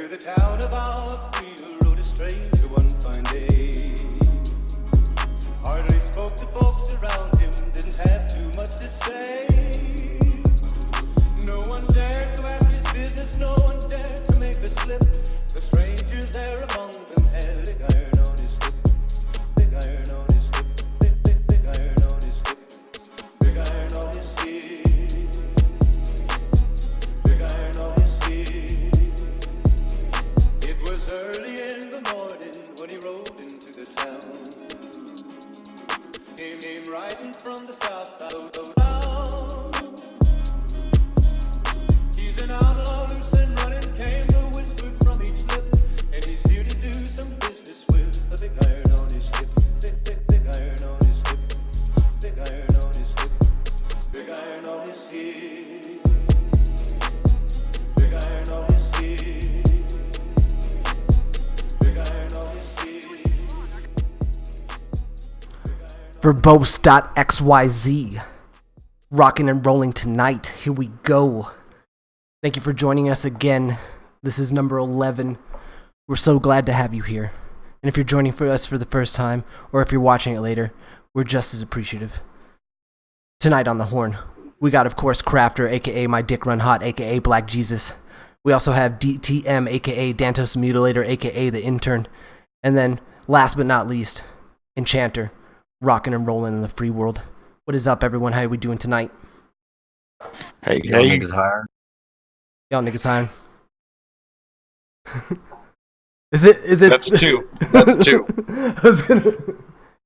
To the town of our field rode a stranger one fine day. Hardly spoke to folks around him, didn't have too much to say. No one dared to ask his business, no one dared to make a slip. The stranger there among them had a big iron on his hip. Big iron on his hip. Big iron on his hip. Big iron on his hip. Big iron on his hip. It was early in the morning when he rode into the town. He came riding from the south side of the town. He's an outlaw, loose and running, came the whisper from each lip. And he's here to do some business with a big iron on his hip. Big iron on his hip. Big iron on his hip. Big iron on his hip. Big iron on his hip. Big iron on his hip. Verbose.xyz. Rocking and rolling tonight. Here we go. Thank you for joining us again. This is number 11. We're so glad to have you here. And if you're joining for us for the first time, or if you're watching it later, we're just as appreciative. Tonight on the horn, we got, of course, Crafter, aka My Dick Run Hot, aka Black Jesus. We also have DTM, aka Dantos Mutilator, aka The Intern. And then, last but not least, Enchanter, rocking and rolling in the free world. What is up, everyone? How are we doing tonight? Hey, Y'all niggas hiring? Y'all niggas hiring? Is it? That's a two. That's a two. I was gonna...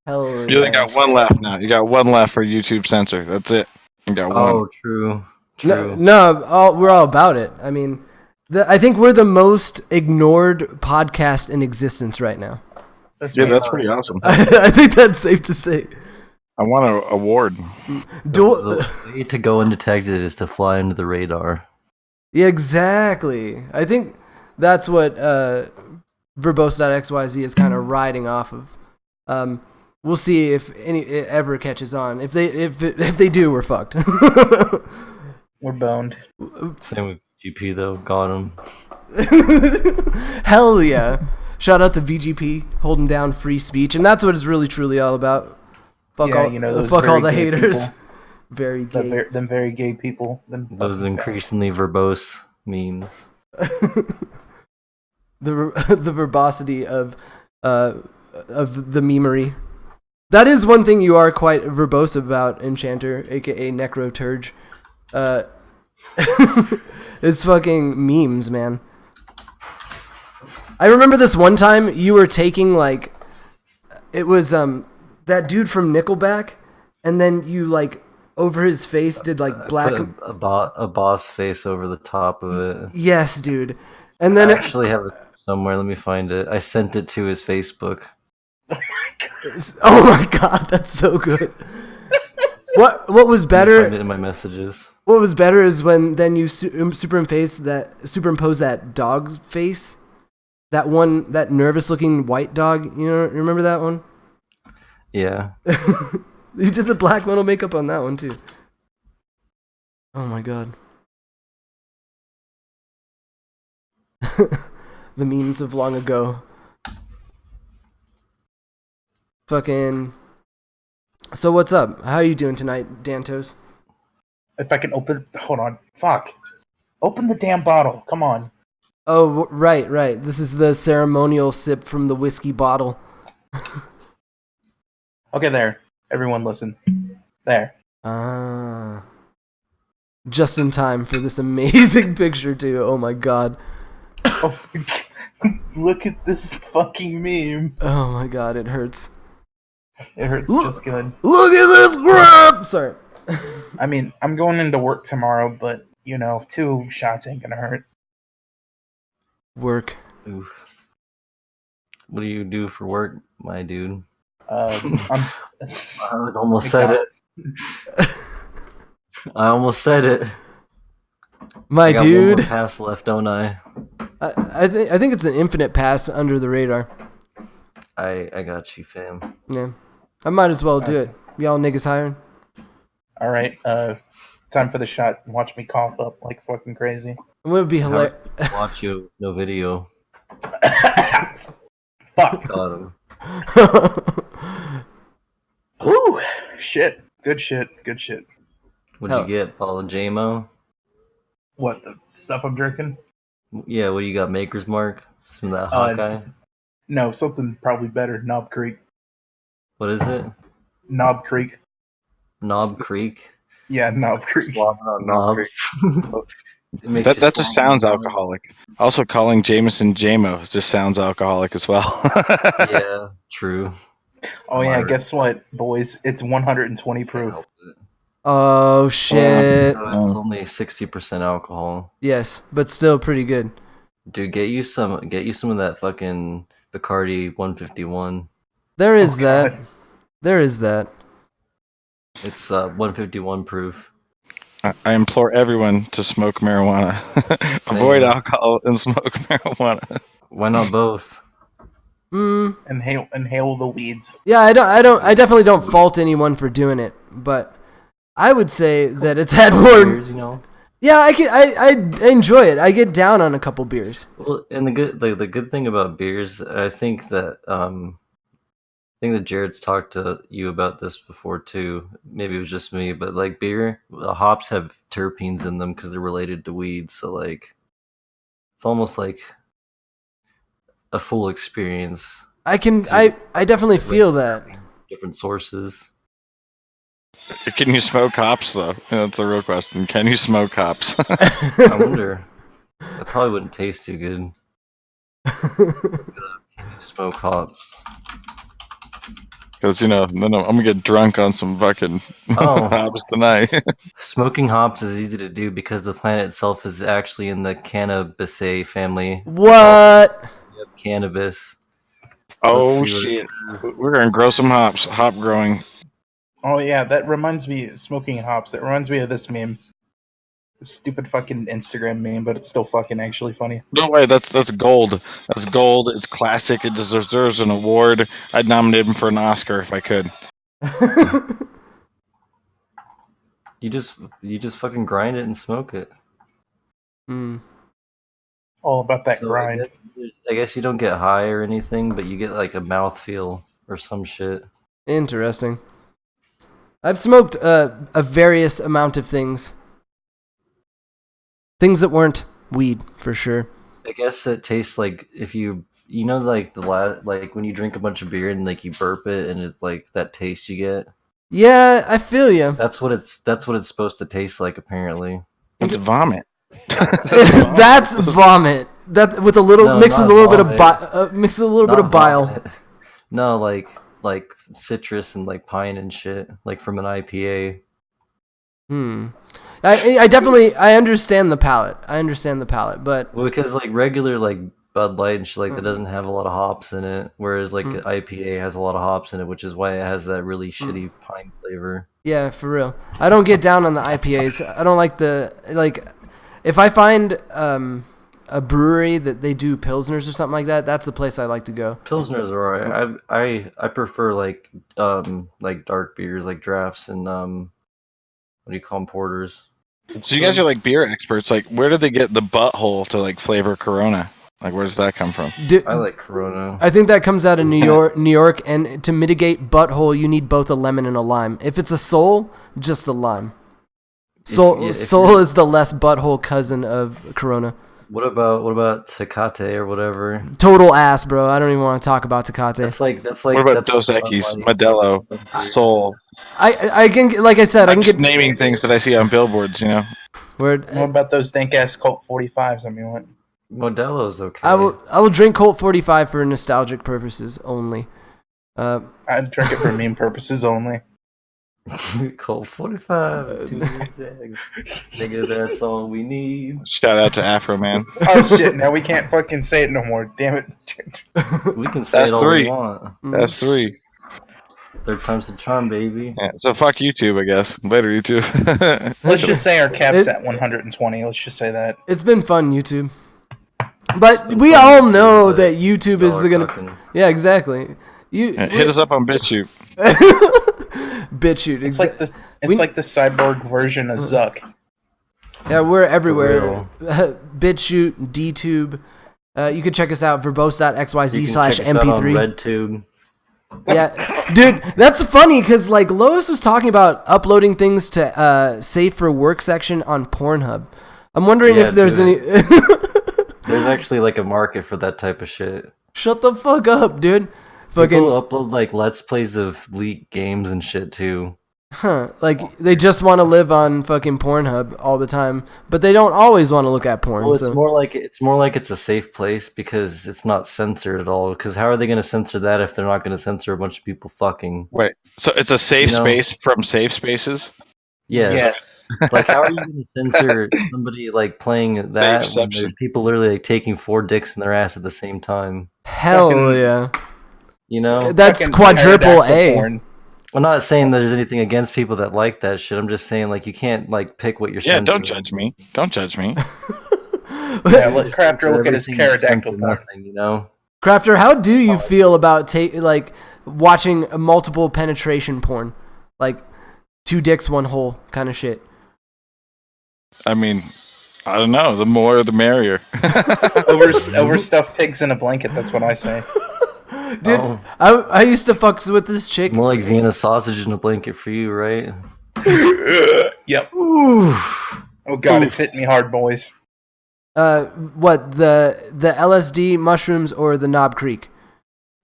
Hell You only got one left now. You got one left for YouTube censor. That's it. You got one. Oh, true. No, we're all about it. I mean, I think we're the most ignored podcast in existence right now. That's pretty awesome. I think that's safe to say. I want an award. The way to go undetected is to fly under the radar. Yeah, exactly. I think that's what Verbose.xyz is kind of riding off of. We'll see if it ever catches on. If they do, we're fucked. We're boned. Same with GP though. Got him. Hell yeah! Shout out to VGP holding down free speech, and that's what it's really truly all about. Fuck all the haters. People. Very gay. Them very gay people. Those increasingly verbose memes. the verbosity of the memery. That is one thing you are quite verbose about, Enchanter, aka Necroturge. It's fucking memes, man. I remember this one time you were taking like, it was that dude from Nickelback, and then you like over his face did like black a boss face over the top of it. Yes, dude. And then I actually have it somewhere. Let me find it. I sent it to his Facebook. Oh my god, that's so good. What was better? Find it in my messages. What was better is when then you superimpose that dog's face, that nervous looking white dog. You remember that one? Yeah. You did the black metal makeup on that one too. Oh my god. The memes of long ago. Fucking. So what's up? How are you doing tonight, Dantos? If I can hold on. Fuck. Open the damn bottle. Come on. Oh, right. This is the ceremonial sip from the whiskey bottle. Okay, there. Everyone listen. There. Just in time for this amazing picture too. Oh my god. Oh my god. Look at this fucking meme. Oh my god, it hurts. It hurts just good. Look at this graph! Sorry. I mean, I'm going into work tomorrow, but, 2 shots ain't gonna hurt. Work. Oof. What do you do for work, my dude? I almost said it. I almost said it. My got dude. One more pass left, don't I? I think it's an infinite pass under the radar. I got you, fam. Yeah. I might as well do it. Y'all niggas hiring? Alright, time for the shot. Watch me cough up like fucking crazy. It would be hilarious. Watch you, no video. Fuck. Got him. Woo. Shit. Good shit. Good shit. What'd you get, Paul JMO? What, the stuff I'm drinking? Yeah, what you got? Maker's Mark? Some of that Hawkeye? No, something probably better. Knob Creek. What is it? Knob Creek. Knob Creek? Yeah, Knob Creek. Slobbing on Knob Knobs. Creek. That just sounds alcoholic. Also, calling Jameson JMO just sounds alcoholic as well. Yeah, true. Oh yeah, guess what, boys? It's 120 proof. Oh shit. It's only 60% alcohol. Yes, but still pretty good. Dude, get you some of that fucking Bacardi 151. There is that. God. There is that. It's 151 proof. I implore everyone to smoke marijuana. Avoid alcohol and smoke marijuana. Why not both? Inhale the weeds. Yeah, I definitely don't fault anyone for doing it, but I would say that it's had more. Beers, you know? Yeah, I enjoy it. I get down on a couple beers. Well, and the good thing about beers, I think that Jared's talked to you about this before too. Maybe it was just me, but like beer, the hops have terpenes in them because they're related to weed. So like, it's almost like a full experience. I definitely feel that. Different sources. Can you smoke hops though? That's a real question. Can you smoke hops? I wonder. That probably wouldn't taste too good. Smoke hops. Because then I'm gonna get drunk on some fucking Oh. hops tonight. Smoking hops is easy to do because the plant itself is actually in the Cannabisaceae family. What? Cannabis. Oh Let's see shit! We're gonna grow some hops. Hop growing. Oh yeah, that reminds me, smoking hops, that reminds me of this meme. This stupid fucking Instagram meme, but it's still fucking actually funny. No way, that's gold. That's gold. It's classic. It deserves an award. I'd nominate him for an Oscar if I could. You just fucking grind it and smoke it. All about that So grind. I guess you don't get high or anything, but you get like a mouthfeel or some shit. Interesting. I've smoked a various amount of things. Things that weren't weed, for sure. I guess it tastes like if you know like like when you drink a bunch of beer and like you burp it and it like that taste you get. Yeah, I feel you. That's what it's supposed to taste like apparently. It's vomit. That's vomit. That with a little No, mixed with not a little bit of vomit. mixed with a little bit Not of bile. vomit. No, like citrus and like pine and shit, like from an IPA. I definitely understand the palate. But Well, because like regular like Bud Light and shit like that doesn't have a lot of hops in it, whereas like IPA has a lot of hops in it, which is why it has that really shitty pine flavor. yeah, for real. I don't get down on the IPAs. I don't like if I find a brewery that they do pilsners or something like that, that's the place I like to go. Pilsners are alright. I prefer like dark beers like drafts and what do you call them, porters. So you guys are like beer experts. Like, where do they get the butthole to like flavor Corona? Like, where does that come from? I like Corona. I think that comes out of New York, and to mitigate butthole, you need both a lemon and a lime. If it's a Soul, just a lime. Soul is the less butthole cousin of Corona. What about Tecate or whatever? Total ass, bro. I don't even want to talk about Tecate. That's like. What about Dos Equis, Modelo, Soul? I can, like I said, I can get naming things that I see on billboards. You know. What about those dank ass Colt 45s? I mean, what? Modelo's okay. I will drink Colt 45 for nostalgic purposes only. I'd drink it for meme purposes only. Colt 45. 2 eggs. Nigga, that's all we need. Shout out to Afro Man. Oh shit! Now we can't fucking say it no more. Damn it. We can say it all we want. That's 3. Third time's the charm, baby. Yeah, so fuck YouTube, I guess. Later, YouTube. Let's just say our cap's at 120. Let's just say that. It's been fun, YouTube. But we all know that YouTube is gonna. Yeah, exactly. Hit us up on BitChute. BitChute. It's like the cyborg version of Zuck. Yeah, we're everywhere. real. BitChute, DTube. You can check us out, You verbose.xyz can slash check us out on mp3. RedTube. Yeah, dude, that's funny because like Lois was talking about uploading things to safe for work section on Pornhub. I'm wondering Yeah, if there's dude. any. There's actually like a market for that type of shit. Shut the fuck up, dude. Fucking People upload like let's plays of leaked games and shit too. like they just want to live on fucking Pornhub all the time, but they don't always want to look at porn. Well, it's so. more like it's a safe place because it's not censored at all. Because how are they going to censor that if they're not going to censor a bunch of people fucking? Wait, so it's a safe You know? space from safe spaces? Yes. Like, how are you going to censor somebody like playing that when exception. there's people literally like taking 4 dicks in their ass at the same time? Hell Fucking- yeah. You know, That's Fucking quadruple pterodactyl A. porn. I'm not saying that there's anything against people that like that shit. I'm just saying like you can't like pick what you're Yeah, censoring. don't judge me. Don't judge me. Yeah, let Crafter Censor look at his everything, pterodactyl censor porn. nothing, you know. Crafter, how do you feel about like watching multiple penetration porn, like 2 dicks, 1 hole kind of shit? I mean, I don't know. The more, the merrier. Overstuffed pigs in a blanket. That's what I say. Dude, Oh. I used to fuck with this chick. More like Vienna sausage in a blanket for you, right? Yep. Ooh. Oh god, it's hitting me hard, boys. What the LSD mushrooms or the Knob Creek?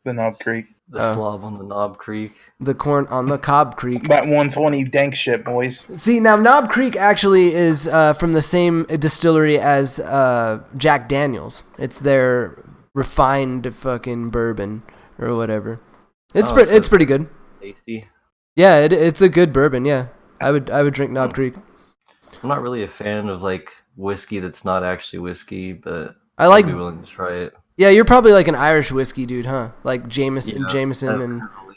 The Knob Creek. The Oh. slob on the Knob Creek. The corn on the Cobb Creek. That 120 dank shit, boys. See, now Knob Creek actually is from the same distillery as Jack Daniels. It's their refined fucking bourbon or whatever. It's Oh, so it's pretty good. Tasty. Yeah, it's a good bourbon. Yeah, I would drink Knob Creek. I'm not really a fan of like whiskey that's not actually whiskey, but I like. I'd be willing to try it. Yeah, you're probably like an Irish whiskey dude, huh? Like Jameson, Yeah, Jameson, and heavily,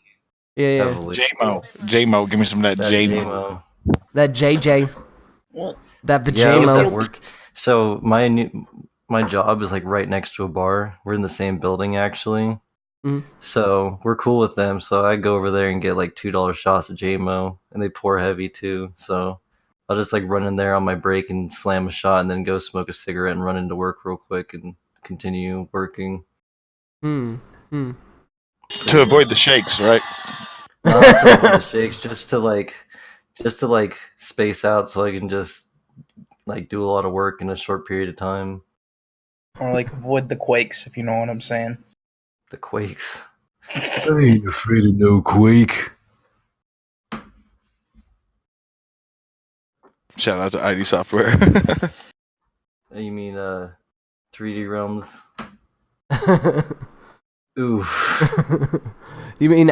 yeah, heavily. JMO, give me some of that That JMO. JMO. that JJ, that Yeah, I was at Vajamo. work. So my job is like right next to a bar. We're in the same building actually. Mhm. So we're cool with them. So I go over there and get like $2 shots of JMO, and they pour heavy too. So I'll just like run in there on my break and slam a shot, and then go smoke a cigarette and run into work real quick and continue working. To avoid the shakes, right? Not to avoid the shakes, just to like space out so I can just like do a lot of work in a short period of time. Or like avoid the quakes, if you know what I'm saying. The quakes. I ain't afraid of no quake. Shout out to ID Software. You mean 3D realms? Oof. you mean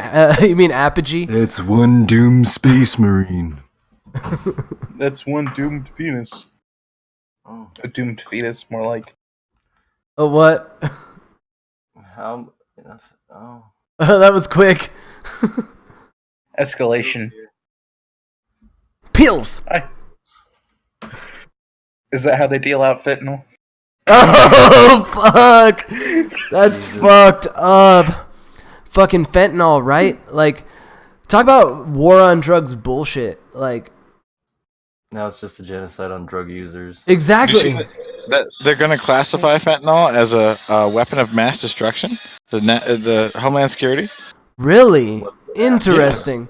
Apogee? That's one doomed space marine. That's one doomed penis. Oh, A doomed fetus, more like. Oh, what? how? Oh. That was quick. Escalation. Pills. Is that how they deal out fentanyl? Oh fuck! That's fucked up. Fucking fentanyl, right? Like, talk about war on drugs bullshit. Like, Now it's just a genocide on drug users. Did you exactly. see that they're going to classify fentanyl as a weapon of mass destruction? The Homeland Security? Really interesting.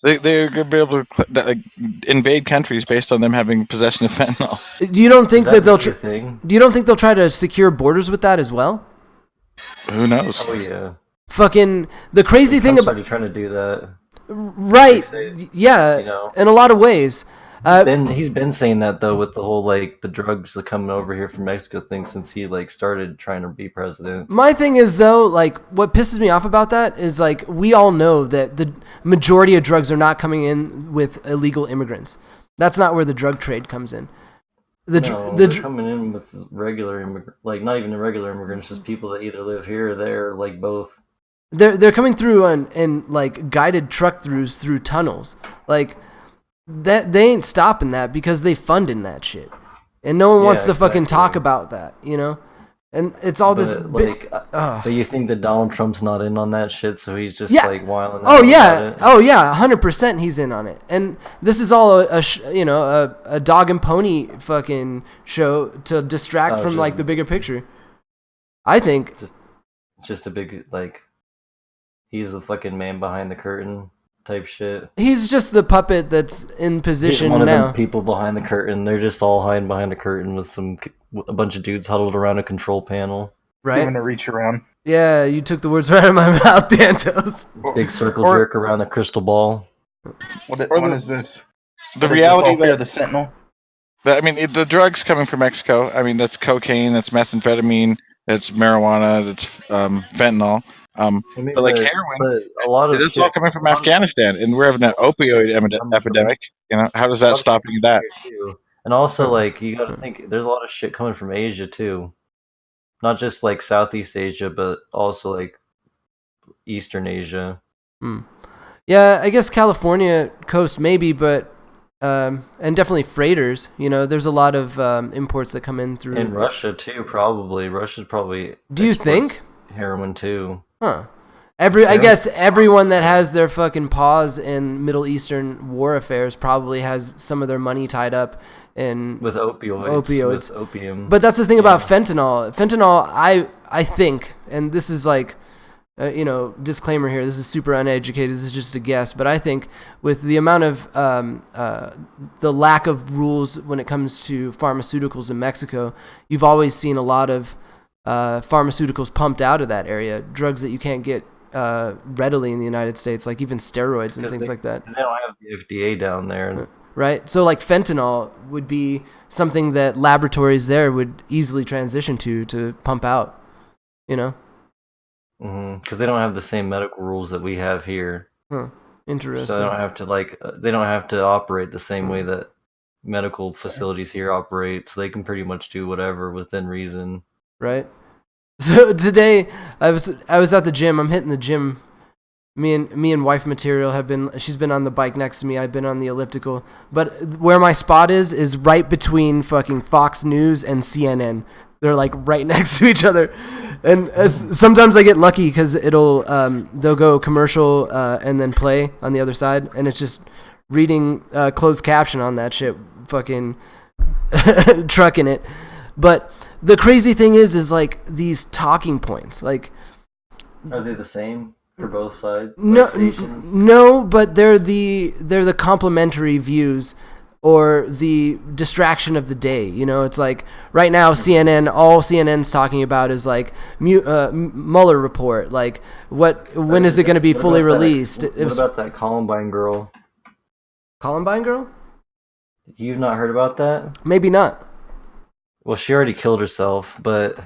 They're going to be able to invade countries based on them having possession of fentanyl. You don't think Is that they'll? really a thing? You don't think they'll try to secure borders with that as well? Who knows? Oh yeah. Fucking the crazy thing Trump's about already trying to do that. right? Like say, Yeah, you know. in a lot of ways. He's been saying that though with the whole like the drugs that coming over here from Mexico thing since he like started trying to be president. My thing is though, like what pisses me off about that is like we all know that the majority of drugs are not coming in with illegal immigrants. That's not where the drug trade comes in. They're coming in with regular like not even irregular immigrants, just people that either live here or there, like both. They're coming through on like guided truck throughs through tunnels. Like that they ain't stopping that because they funding that shit. And no one wants to fucking exactly. talk about that, you know? And it's all this But like, but you think that Donald Trump's not in on that shit, so he's just Yeah. like wilding Oh out yeah, about it? oh yeah, 100% he's in on it. And this is all a dog and pony fucking show to distract Oh, from just- like the bigger picture. I think It's just a big like, he's the fucking man behind the curtain type shit. he's just the puppet that's in He's position one of now. them people behind the curtain. They're just all hiding behind a curtain with a bunch of dudes huddled around a control panel. Right? Giving a reach around. Yeah, you took the words right out of my mouth, Dantos. Big circle Or- jerk around a crystal ball. What the- is this? The What is this, reality all fear that of the Sentinel. I mean, the drugs coming from Mexico. I mean, that's cocaine, that's methamphetamine, that's marijuana, that's fentanyl. I mean, But like heroin, but a lot of it's all coming from Afghanistan, and we're having an opioid epidemic. You know, how does that stop that? too. And also, like, you got to think there's a lot of shit coming from Asia too, not just like Southeast Asia, but also like Eastern Asia. Yeah, I guess California coast maybe, but and definitely freighters. You know, there's a lot of imports that come in through. In Russia too, probably. Russia's probably. Do you exports think? heroin too? Huh. I guess everyone that has their fucking paws in Middle Eastern war affairs probably has some of their money tied up in With opioids. Opioids. With opium. But that's the thing about fentanyl. Fentanyl, I think, and this is like, disclaimer here. This is super uneducated. This is just a guess. But I think with the amount of the lack of rules when it comes to pharmaceuticals in Mexico, you've always seen a lot of pharmaceuticals pumped out of that area. Drugs that you can't get readily in the United States, like even steroids and things like that. They don't have the FDA down there. Right? So like fentanyl would be something that laboratories there would easily transition to pump out, you know? Because they don't have the same medical rules that we have here. Huh. Interesting. So they don't have to operate the same way that medical facilities here operate. So they can pretty much do whatever within reason. Right? So today I was at the gym. I'm hitting the gym. Me and wife material she's been on the bike next to me. I've been on the elliptical. But where my spot is right between fucking Fox News and CNN. They're like right next to each other. And sometimes I get lucky because they'll go commercial and then play on the other side, and it's just reading closed caption on that shit, fucking trucking it. But the crazy thing is like these talking points, like Are they the same for both sides? no, stations? no, but they're the complementary views or the distraction of the day. You know, it's like right now all CNN's talking about is like Mueller report. Like when is it going to be fully released? What about that Columbine girl? Columbine girl? You've not heard about that? Maybe not. Well, she already killed herself, but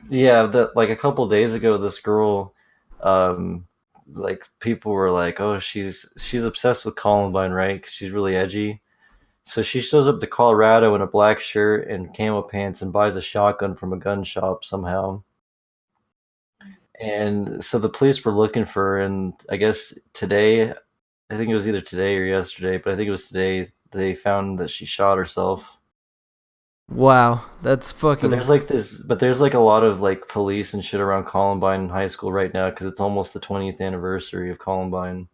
yeah, like a couple days ago, this girl, like people were like, "Oh, she's obsessed with Columbine, right? 'Cause she's really edgy." So she shows up to Colorado in a black shirt and camo pants and buys a shotgun from a gun shop somehow. And so the police were looking for her, and I guess today, I think it was either today or yesterday, but I think it was today, they found that she shot herself. Wow, that's fucking. But there's like a lot of like police and shit around Columbine High School right now because it's almost the 20th anniversary of Columbine.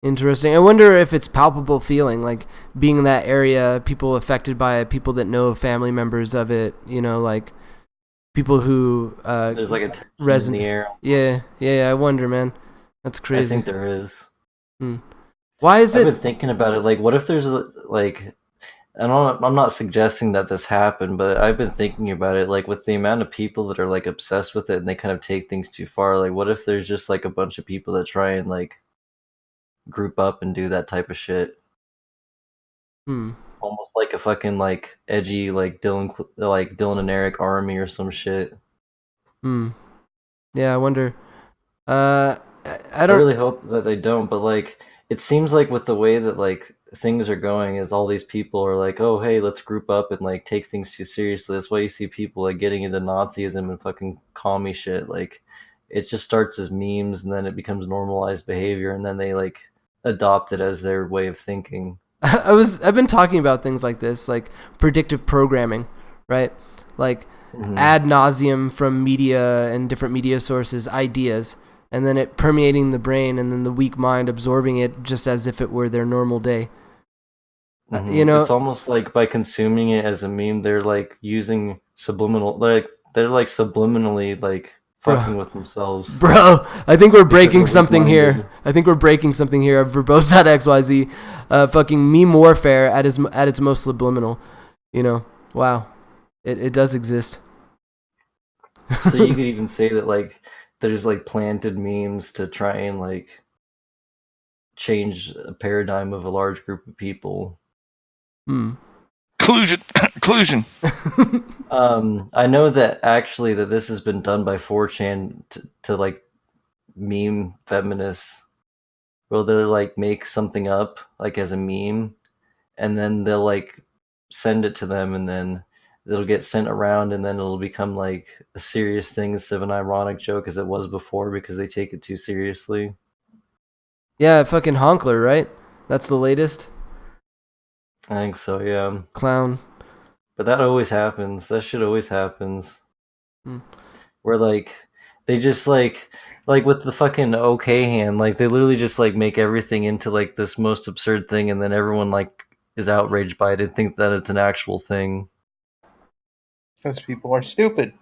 Interesting. I wonder if it's palpable feeling, like being in that area, people affected by it, people that know family members of it, you know, like people who There's like a tension in the air. Yeah, I wonder, man. That's crazy. I think there is. Why is I've it been thinking about it. Like, what if there's like, and I'm not suggesting that this happened, but I've been thinking about it. Like, with the amount of people that are like obsessed with it and they kind of take things too far. Like, what if there's just like a bunch of people that try and like group up and do that type of shit? Almost like a fucking like edgy like Dylan and Eric army or some shit. Yeah, I wonder. I I don't really hope that they don't, but like it seems like with the way that like things are going is all these people are like, oh hey, let's group up and like take things too seriously. That's why you see people like getting into Nazism and fucking commie shit. Like it just starts as memes and then it becomes normalized behavior and then they like adopt it as their way of thinking. I've been talking about things like this, like predictive programming, right? Like ad nauseum from media and different media sources ideas, and then it permeating the brain, and then the weak mind absorbing it just as if it were their normal day. It's almost like by consuming it as a meme, they're like using subliminal, they're like subliminally like fucking with themselves. Bro, I think we're breaking they're something here. weak-minded. I think we're breaking something here. Verbose.xyz, fucking meme warfare at its most subliminal. Wow, it does exist. So you could even say that like there's like planted memes to try and like change a paradigm of a large group of people. Collusion. I know that actually that this has been done by 4chan to like meme feminists. Well, they'll like make something up like as a meme, and then they'll like send it to them, and then it'll get sent around, and then it'll become like a serious thing instead of an ironic joke as it was before because they take it too seriously. Yeah, fucking Honkler, right? That's the latest I think so, yeah. clown. But that always happens. That shit always happens. Hmm. Where like they just like with the fucking okay hand, like they literally just like make everything into like this most absurd thing, and then everyone like is outraged by it and think that it's an actual thing. Because people are stupid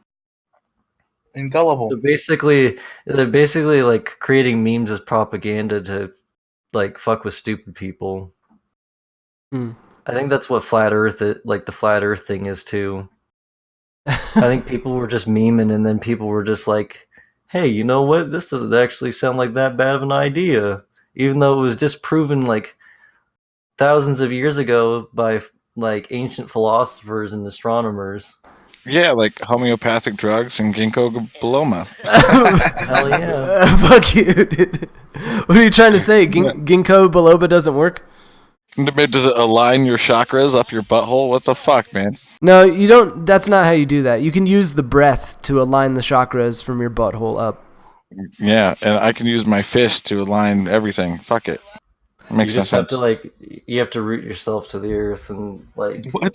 and gullible. So basically, they're basically like creating memes as propaganda to like fuck with stupid people. I think that's what flat Earth, like the flat Earth thing, is too. I think people were just memeing, and then people were just like, "Hey, you know what? This doesn't actually sound like that bad of an idea," even though it was disproven like thousands of years ago by like ancient philosophers and astronomers. Yeah, like homeopathic drugs and ginkgo biloba. Hell yeah! Fuck you, dude. What are you trying to say? Ginkgo biloba doesn't work? Does it align your chakras up your butthole? What the fuck, man? No, you don't. That's not how you do that. You can use the breath to align the chakras from your butthole up. Yeah, and I can use my fist to align everything. Fuck it. You Makes just sense. have to you have to root yourself to the earth and like What?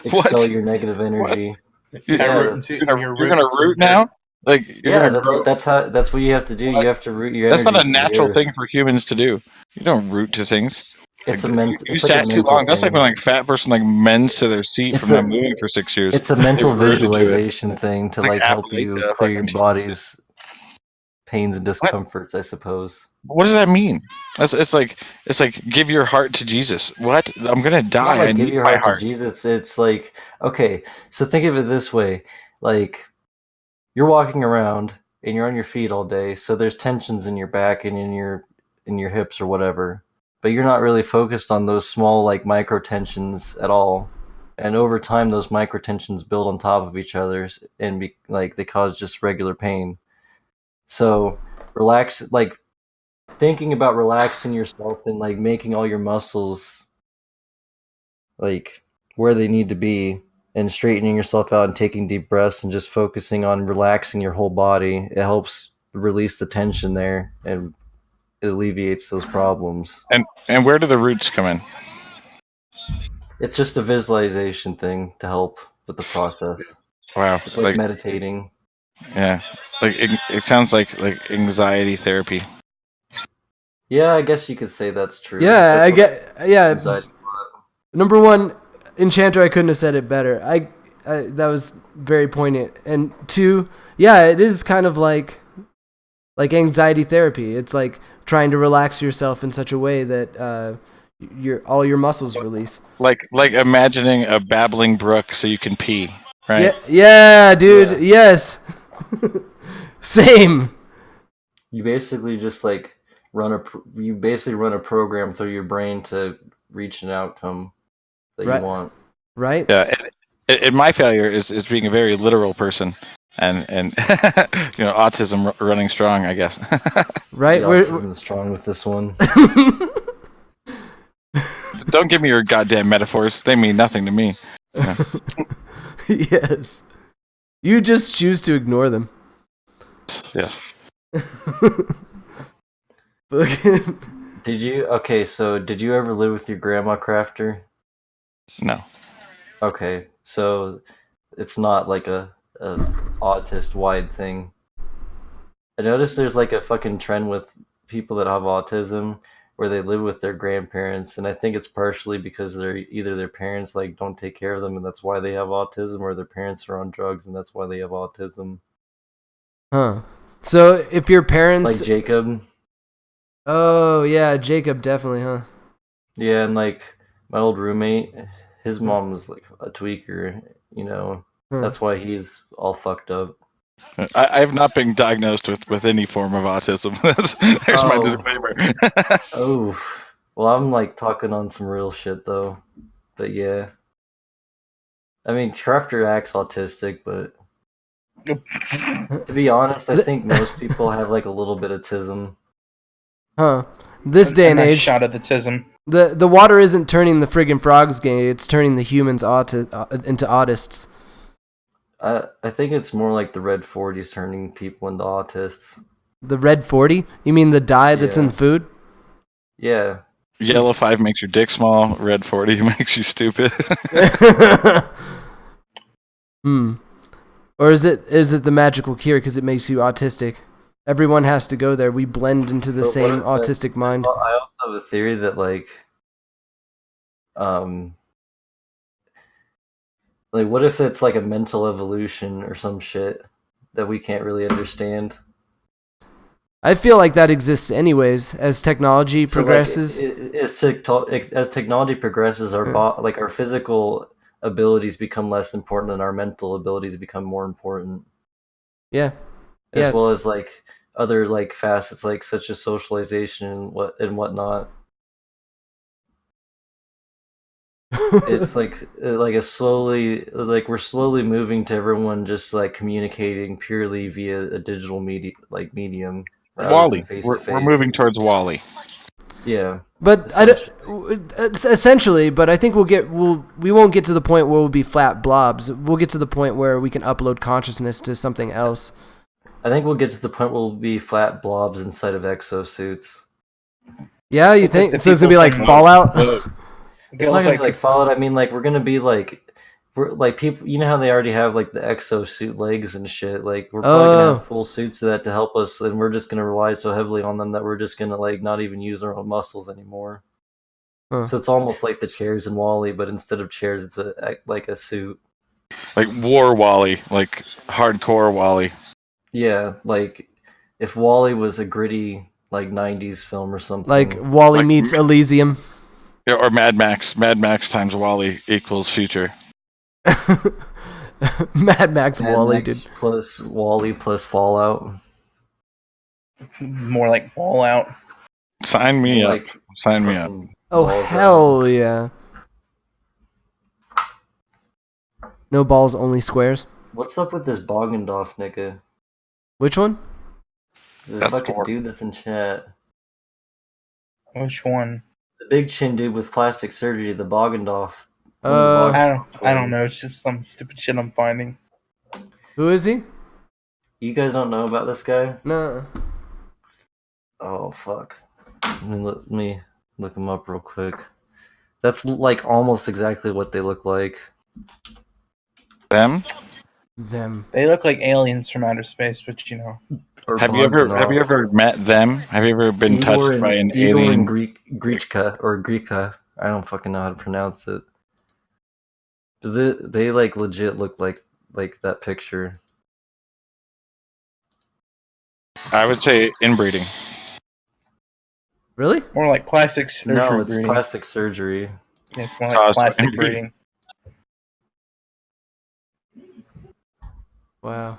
expel What? your negative energy. You're You're gonna root now? Like you're Yeah, gonna grow. that's what you have to do. You have to root your That's energies not a to the natural earth. thing for humans to do. You don't root to things. It's Like, you it's like a sat too mental long. That's like thing. when like fat person like mends to their seat It's from not a moving for 6 years. it's a They mental rooted to it. visualization thing to It's like like help you Appalachia, clear your fucking. body's pains and What? discomforts, I suppose. What does that mean? It's like give your heart to Jesus. What? I'm gonna It's not die. I like give need your my heart to heart. Jesus. It's like, okay, so think of it this way. Like you're walking around and you're on your feet all day, so there's tensions in your back and in your hips or whatever. But you're not really focused on those small like micro tensions at all. And over time those micro tensions build on top of each other and like they cause just regular pain. So relax, like thinking about relaxing yourself and like making all your muscles like where they need to be and straightening yourself out and taking deep breaths and just focusing on relaxing your whole body, it helps release the tension there and it alleviates those problems. And where do the roots come in? It's just a visualization thing to help with the process. Wow. It's like meditating. Yeah. Like it sounds like anxiety therapy. Yeah, I guess you could say that's true. Yeah, That's I what get. Yeah, anxiety. number one, Enchanter. I couldn't have said it better. I that was very poignant. And two, yeah, it is kind of like anxiety therapy. It's like trying to relax yourself in such a way that all your muscles release. Like imagining a babbling brook so you can pee, right? Yeah, dude. Yeah. Yes. Same. You basically just like you basically run a program through your brain to reach an outcome that Right. you want. Right. Yeah. And my failure is being a very literal person, and autism running strong, I guess. Right. The autism is strong with this one. Don't give me your goddamn metaphors. They mean nothing to me. Yeah. Yes. You just choose to ignore them. Yes. Did you ever live with your grandma crafter? No. Okay, so it's not like a a autist-wide thing. I noticed there's like a fucking trend with people that have autism where they live with their grandparents, and I think it's partially because they're either their parents like don't take care of them and that's why they have autism, or their parents are on drugs and that's why they have autism. Huh. So if your parents... Like Jacob. Oh, yeah, Jacob, definitely, huh? Yeah, and like my old roommate, his mom was like a tweaker, you know. That's why he's all fucked up. I have not been diagnosed with any form of autism. There's my disclaimer. Oh, well, I'm like talking on some real shit though. But yeah. I mean, Crafter acts autistic, but to be honest, I think most people have like a little bit of tism. Huh. This day and nice age, shot of the tism. the water isn't turning the friggin' frogs gay, it's turning the humans into autists. I think it's more like the red 40's turning people into autists. The red 40? You mean the dye that's in Yeah. food? Yeah. Yellow 5 makes your dick small. Red 40 makes you stupid. Or is it the magical cure because it makes you autistic? Everyone has to go there. We blend into the But same what if- autistic mind. I also have a theory that like what if it's like a mental evolution or some shit that we can't really understand? I feel like that exists anyways as technology progresses. As technology progresses, our physical abilities become less important and our mental abilities become more important. Yeah. As well as like other like facets like such as socialization and whatnot. It's like we're slowly moving to everyone just like communicating purely via a digital medium. Wally. We're moving towards Wally. Yeah. But essentially, but I think we won't get to the point where we'll be flat blobs. We'll get to the point where we can upload consciousness to something else. I think we'll get to the point where we'll be flat blobs inside of exosuits. Yeah, you think? So it's gonna be like Fallout? It's not gonna be like Fallout. I mean, like we're gonna be like people. You know how they already have like the exosuit legs and shit. Like we're probably gonna have full suits of that to help us, and we're just gonna rely so heavily on them that we're just gonna like not even use our own muscles anymore. So it's almost like the chairs in Wall-E, but instead of chairs, it's like a suit. Like War Wally, like hardcore Wally. Yeah, like if Wall-E was a gritty like '90s film or something. Like Wall-E meets Elysium. Yeah, or Mad Max. Mad Max times Wall-E equals future. Mad Max Wall-E, dude. Plus Wall-E plus Fallout. More like Fallout. Sign me up. Sign me up. Oh, hell yeah. No balls, only squares. What's up with this Boggendorf nigga? Which one? The fucking dude that's in chat. Which one? The big chin dude with plastic surgery, the Boggendorf. I don't know. It's just some stupid shit I'm finding. Who is he? You guys don't know about this guy? No. Oh fuck. Let me look him up real quick. That's like almost exactly what they look like. Them? They look like aliens from outer space, but you know. Have you ever met them? Have you ever been touched by an alien? Greeka. I don't fucking know how to pronounce it. But they like legit look like that picture. I would say inbreeding. Really? More like plastic surgery. No, it's breeding. plastic surgery. Yeah, it's more like plastic breeding. Wow.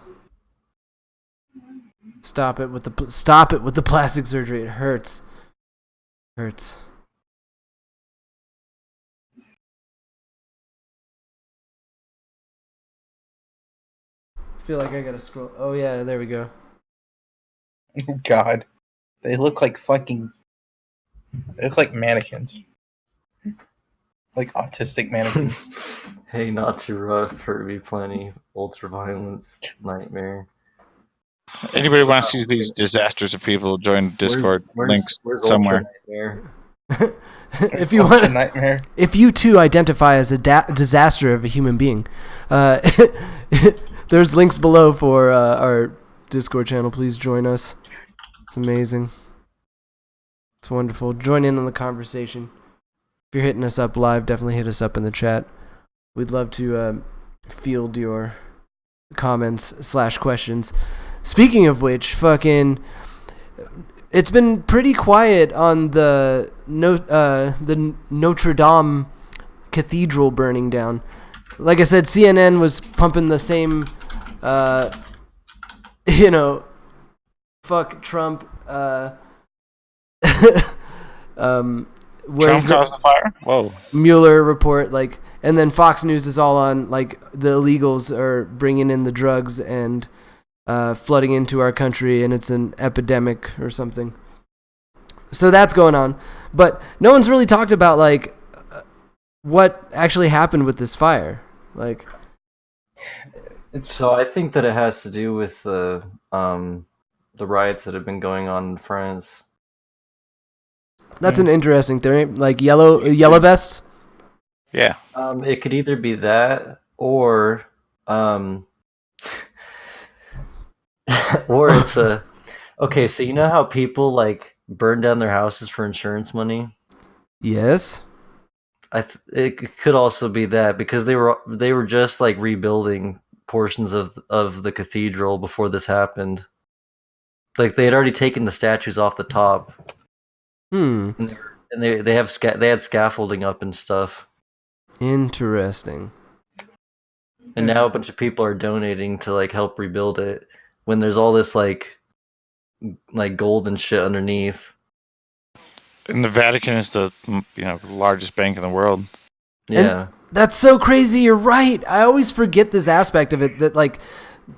Stop it with the plastic surgery. It hurts. Hurts. I feel like I gotta scroll. Oh yeah, there we go. Oh God, they look like mannequins. Like autistic mannequins. Hey, not too rough. Hurt me plenty. Ultraviolence nightmare. Anybody wants to use these disasters of people, join Discord. Links somewhere. If you want, if you too identify as a disaster of a human being, the There's links below for our Discord channel. Please join us. It's amazing. It's wonderful. Join in on the conversation. If you're hitting us up live, definitely hit us up in the chat. We'd love to field your comments/questions. Speaking of which, it's been pretty quiet on the Notre Dame Cathedral burning down. Like I said, CNN was pumping the same, fuck Trump. Where's Trump caused the fire? Whoa. Mueller report, and then Fox News is all on, the illegals are bringing in the drugs and flooding into our country, and it's an epidemic or something. So that's going on, but no one's really talked about what actually happened with this fire. So I think that it has to do with the riots that have been going on in France. That's an interesting theory. Yellow vests. Yeah. It could either be that or or it's a okay. So you know how people burn down their houses for insurance money? Yes. It could also be that because they were just rebuilding portions of the cathedral before this happened. They had already taken the statues off the top. And they had scaffolding up and stuff. Interesting. And now a bunch of people are donating to help rebuild it when there's all this gold and shit underneath. And the Vatican is the largest bank in the world. Yeah. And that's so crazy. You're right. I always forget this aspect of it, that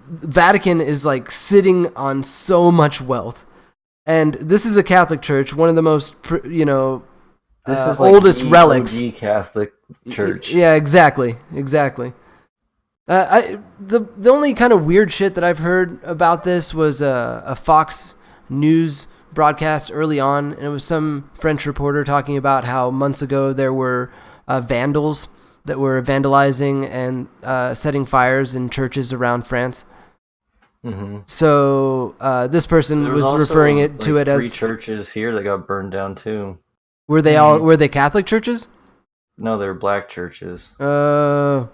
Vatican is sitting on so much wealth. And this is a Catholic church, one of the most, This is oldest the relics. OG Catholic church. Yeah, exactly. The only kind of weird shit that I've heard about this was a Fox News broadcast early on, and it was some French reporter talking about how months ago there were vandals that were vandalizing and setting fires in churches around France. Mm-hmm. So this person was also, referring to it as 3 churches here that got burned down too. Were they all? Were they Catholic churches? No, they were black churches. Mm-hmm.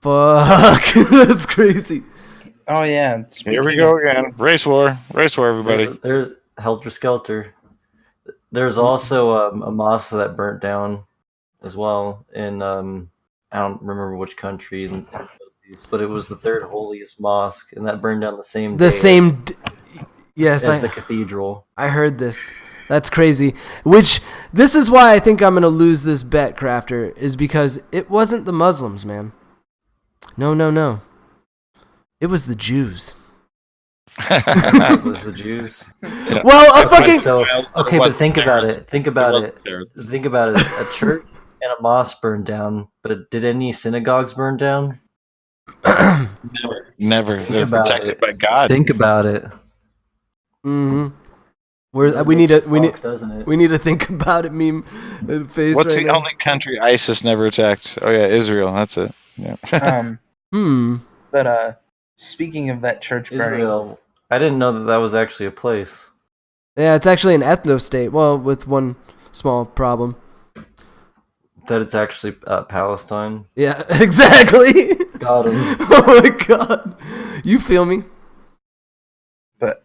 Fuck, that's crazy. Oh yeah. Here we go again. Race war, everybody. There's Helter Skelter. There's also a mosque that burnt down as well in I don't remember which country, but it was the 3rd holiest mosque, and that burned down the same day as the cathedral. I heard this. That's crazy. This is why I think I'm going to lose this bet, Crafter, is because it wasn't the Muslims, man. No. It was the Jews. It was the Jews. Well, but think about it. Think about it. A church and a mosque burned down, but did any synagogues burn down? Never. They're protected by God. Think about it. Mm-hmm. We need to think about it. Meme face. What's right the now. only country ISIS never attacked? Oh yeah, Israel. That's it. Yeah. But speaking of that church burning, Israel. I didn't know that was actually a place. Yeah, it's actually an ethno-state. Well, with one small problem. That it's actually Palestine. Yeah, exactly. Got him. Oh my god, you feel me? But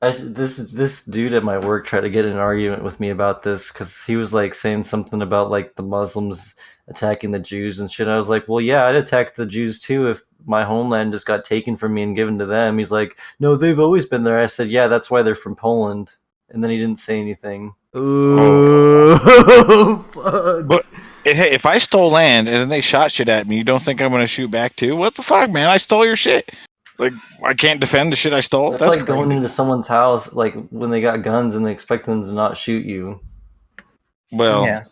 this dude at my work tried to get in an argument with me about this because he was saying something about the Muslims attacking the Jews and shit. I was like, well, yeah, I'd attack the Jews too if my homeland just got taken from me and given to them. He's like, no, they've always been there. I said, yeah, that's why they're from Poland. And then he didn't say anything. Ooh, fuck. But hey, if I stole land and then they shot shit at me, you don't think I'm gonna shoot back too? What the fuck, man? I stole your shit. I can't defend the shit I stole. That's like going into someone's house, when they got guns and they expect them to not shoot you. Well, yeah.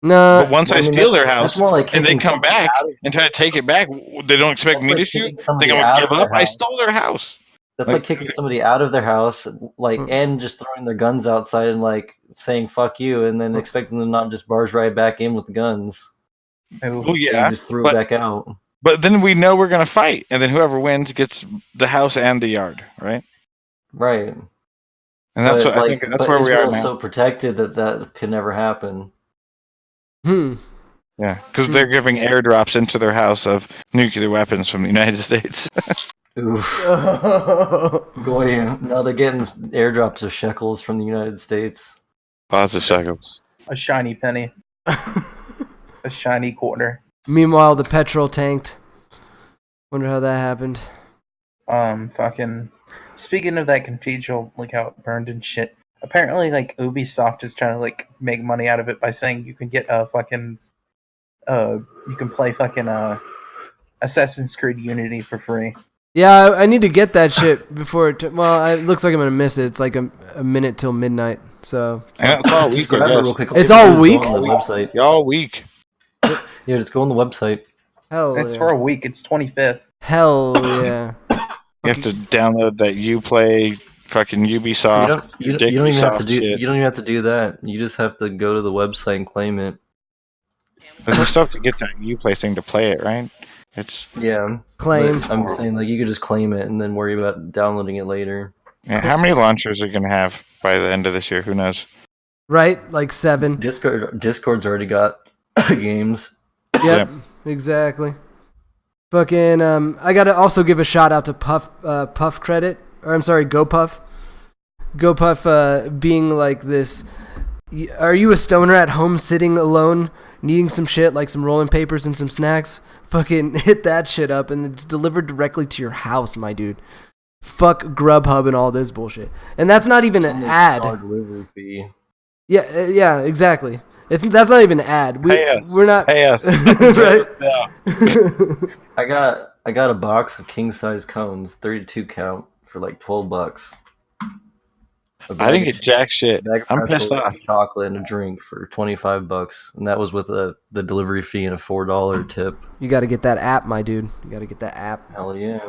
No. But once I steal their house, that's more like and they come back and try to take it back, they don't expect me to shoot. Think I'm gonna give up? I stole their house. That's like kicking somebody out of their house, and just throwing their guns outside and saying "fuck you," and then expecting them to not just barge right back in with guns. Oh yeah, just threw it back out. But then we know we're gonna fight, and then whoever wins gets the house and the yard, right? Right. And that's what I think. That's But where we are Israel's now. so protected that could never happen. Hmm. Yeah, because they're giving airdrops into their house of nuclear weapons from the United States. Oof. Oh. Boy, now they're getting airdrops of shekels from the United States. Lots of shekels. A shiny penny, a shiny quarter. Meanwhile, the petrol tanked. Wonder how that happened. Fucking. Speaking of that cathedral, like how it burned and shit. Apparently, like Ubisoft is trying to like make money out of it by saying you can get a fucking, you can play fucking Assassin's Creed Unity for free. Yeah, I need to get that shit before it. It looks like I'm gonna miss it. It's like a minute till midnight. So And it's all Just week, I grab it guess. real quick. It's Just all go week? on the website. Y'all week. Yeah, just go on the website. hell It's yeah. for a week. It's 25th. Hell yeah. You have to download that Uplay fucking Ubisoft. You don't even have to Ubisoft do shit. you don't even have to do that. You just have to go to the website and claim it. But you still have to get that Uplay thing to play it, right? It's Yeah. Claimed. But I'm saying like you could just claim it and then worry about downloading it later. how many launchers are you gonna have by the end of this year? Who knows? Right? Like 7. Discord's already got games. Yep. Exactly. Fucking I gotta also give a shout out to Puff Credit. Or I'm sorry, GoPuff. GoPuff being like this. Are you a stoner at home sitting alone, needing some shit like some rolling papers and some snacks? Fucking hit that shit up and it's delivered directly to your house, my dude. Fuck Grubhub and all this bullshit. And that's not even an ad. Delivery fee. Yeah, exactly. That's not even an ad. We're not Hey, right. I got a box of king size cones, 32 count, for like $12. I didn't get jack shit. Bag of I'm pissed pretzels, off. chocolate, and a drink for $25, and that was with the delivery fee and a $4 tip. You got to get that app, my dude. You got to get that app. Hell yeah!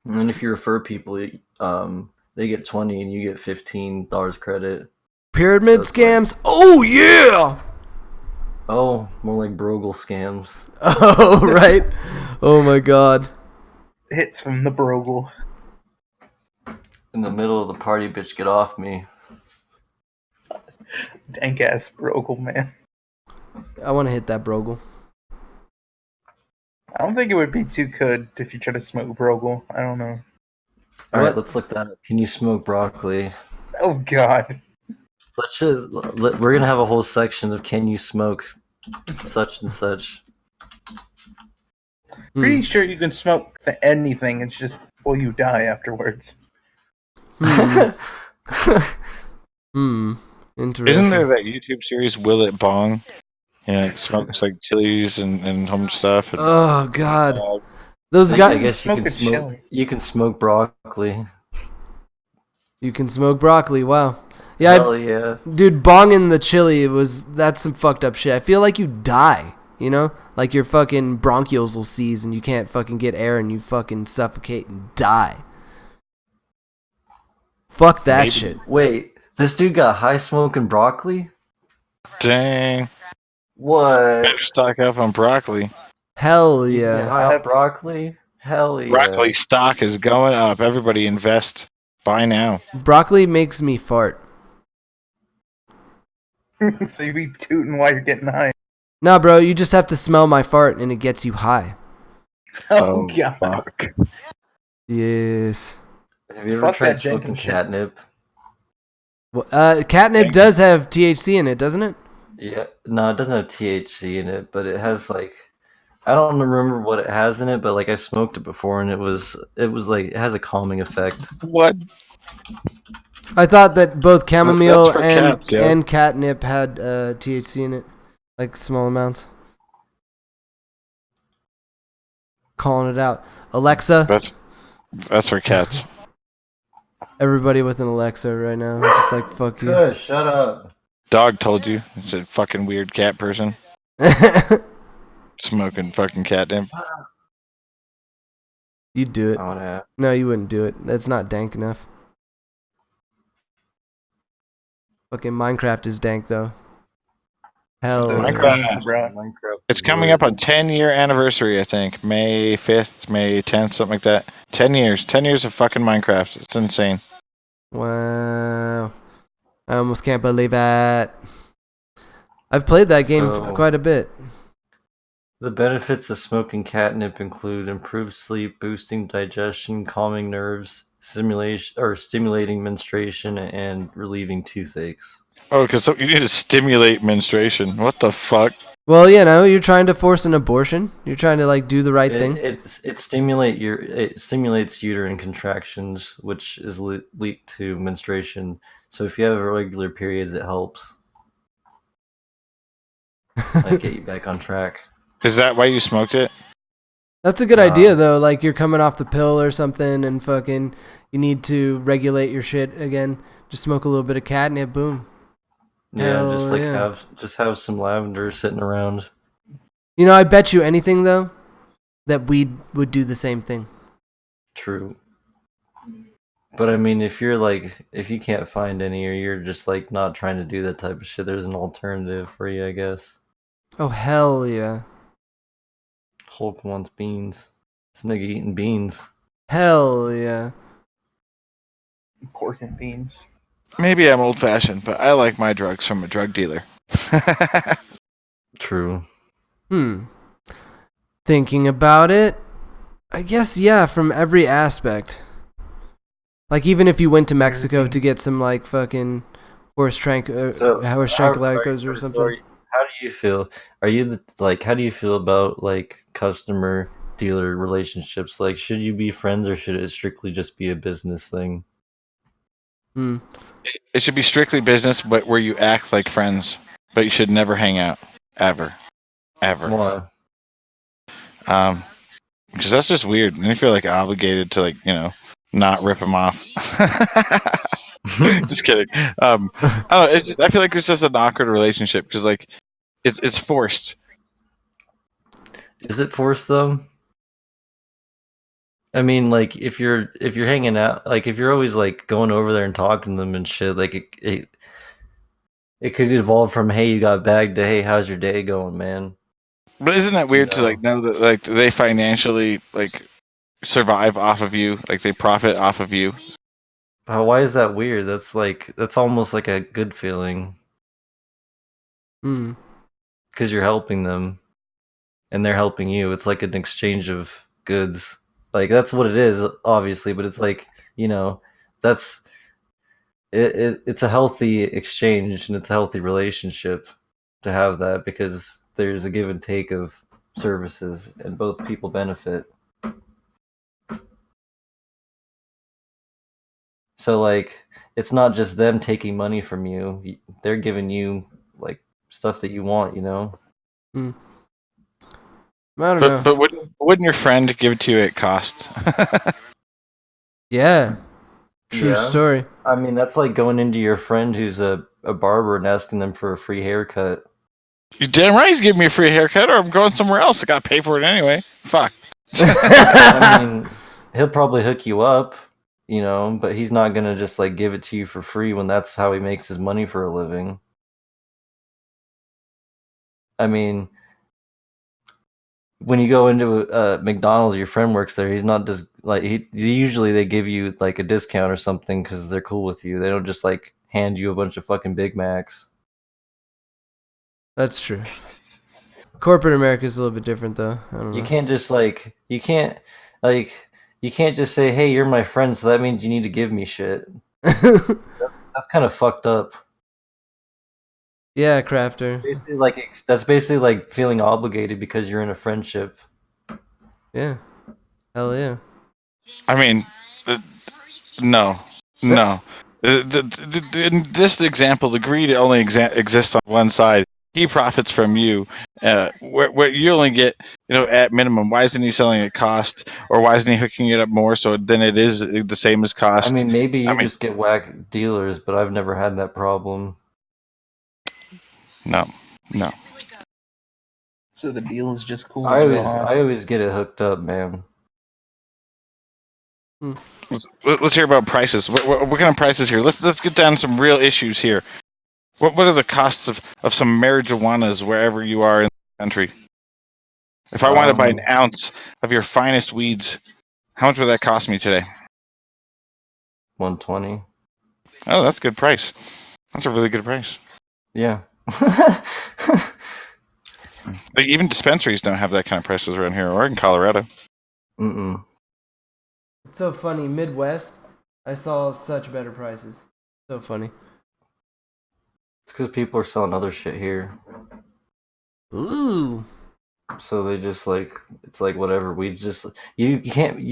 And then if you refer people, they get 20 and you get $15 credit. Pyramid So scams. Oh yeah. Oh, more like Brogle scams. Oh right. Oh my god. Hits from the Brogle. In the middle of the party, bitch, get off me. Dank ass Brogle, man. I want to hit that Brogle. I don't think it would be too good if you try to smoke Brogle. I don't know. All right, What? let's look that up. Can you smoke broccoli? Oh god. We're gonna have a whole section of can you smoke such and such. Pretty sure you can smoke anything. It's just, will you die afterwards? Interesting. Isn't there that YouTube series Will It Bong? Yeah, it smokes like chilies and home stuff. And, Oh god. Those I guys. guess you Smoke can a smoke. chili. You can smoke broccoli. You can smoke broccoli. Wow. Yeah, Hell yeah. dude, bonging the chili that's some fucked up shit. I feel like you die, you know? Like your fucking bronchioles will seize and you can't fucking get air and you fucking suffocate and die. Fuck that Maybe. shit. Wait, this dude got high smoking broccoli? Dang. What? Better stock up on broccoli. Hell You can get yeah. high off broccoli? Hell yeah. Broccoli stock is going up. Everybody invest. Buy now. Broccoli makes me fart. So you be tooting while you're getting high. Nah, bro, you just have to smell my fart and it gets you high. Oh god. Fuck. Yes. Have you ever Fuck tried that smoking Jenkins shit. catnip? Well, catnip does have THC in it, doesn't it? Yeah. No, it doesn't have THC in it, but it has like I don't remember what it has in it, but like I smoked it before and it was like it has a calming effect. What? I thought that both chamomile That's for cats, yeah. and catnip had THC in it, like small amounts. Calling it out. Alexa, That's for cats. everybody with an Alexa right now. It's just like, fuck you. Shut up. Dog told you. It's a fucking weird cat person. Smoking fucking catnip. You'd do it. Oh, yeah. No, you wouldn't do it. That's not dank enough. Fucking Minecraft is dank, though. Hell Those Minecraft. yeah. beans, bro. Minecraft It's is coming lit. up on 10-year anniversary, I think. May 5th, May 10th, something like that. 10 years. 10 years of fucking Minecraft. It's insane. Wow. I almost can't believe it. I've played that game So- quite a bit. The benefits of smoking catnip include improved sleep, boosting digestion, calming nerves, stimulating menstruation, and relieving toothaches. Oh, because you need to stimulate menstruation. What the fuck? Well, you know, you're trying to force an abortion. You're trying to like do the right thing. It stimulates uterine contractions, which is linked to menstruation. So if you have irregular periods, it helps. Like get you back on track. Is that why you smoked it? That's a good idea though. Like you're coming off the pill or something, and fucking, you need to regulate your shit again. Just smoke a little bit of catnip. Boom. Yeah, just Hell like yeah. have some lavender sitting around. You know, I bet you anything though that weed would do the same thing. True. But I mean, if you can't find any, or you're just like not trying to do that type of shit, there's an alternative for you, I guess. Oh hell yeah. Hulk wants beans. This nigga eating beans. Hell yeah. Pork and beans. Maybe I'm old fashioned, but I like my drugs from a drug dealer. True. Thinking about it, I guess yeah, from every aspect. Like even if you went to Mexico to get some like fucking horse tranquilicos or something. How do you feel? How do you feel about like customer dealer relationships? Like, should you be friends or should it strictly just be a business thing? It should be strictly business, but where you act like friends. But you should never hang out. Ever. Why? Because that's just weird. And you feel like obligated to, like, not rip them off. Just kidding. I don't know, I feel like it's just an awkward relationship because, like, it's forced. Is it forced though? I mean, like if you're hanging out, like if you're always like going over there and talking to them and shit, like it could evolve from hey, you got bagged to hey, how's your day going, man? But isn't that weird to, No. like, know that, like, they financially, like, survive off of you, like they profit off of you? Why is that weird? That's almost like a good feeling because you're helping them and they're helping you. It's like an exchange of goods. Like that's what it is, obviously, but it's like, that's it's a healthy exchange and it's a healthy relationship to have that because there's a give and take of services and both people benefit. So like it's not just them taking money from you, they're giving you like stuff that you want, I don't know. But wouldn't your friend give it to you at cost? Yeah. True Yeah. story. I mean, that's like going into your friend who's a barber and asking them for a free haircut. You're damn right he's giving me a free haircut, or I'm going somewhere else. I got to pay for it anyway. Fuck. I mean, he'll probably hook you up, but he's not gonna just like give it to you for free when that's how he makes his money for a living. I mean, when you go into McDonald's, your friend works there. He's not just like usually they give you like a discount or something because they're cool with you. They don't just like hand you a bunch of fucking Big Macs. That's true. Corporate America is a little bit different though. I don't know. You can't just like you can't just say, "Hey, you're my friend," so that means you need to give me shit. That's kind of fucked up. Yeah, Crafter. That's basically like feeling obligated because you're in a friendship. Yeah. Hell yeah. I mean, no. In this example, the greed only exists on one side. He profits from you. Where you only get, at minimum. Why isn't he selling at cost, or why isn't he hooking it up more so then it is the same as cost? I mean, maybe you just get whack dealers, but I've never had that problem. No. So the deal is just cool. I always get it hooked up, man. Let's hear about prices. What kind of prices here? Let's get down some real issues here. What are the costs of some marijuanas wherever you are in the country? If I want to buy an ounce of your finest weeds, how much would that cost me today? 120. Oh, that's a good price. That's a really good price. Yeah. But even dispensaries don't have that kind of prices around here, or in Colorado. Mm-mm. It's so funny. Midwest, I saw such better prices. So funny. It's because people are selling other shit here. Ooh. So they just like, it's like whatever. We just, you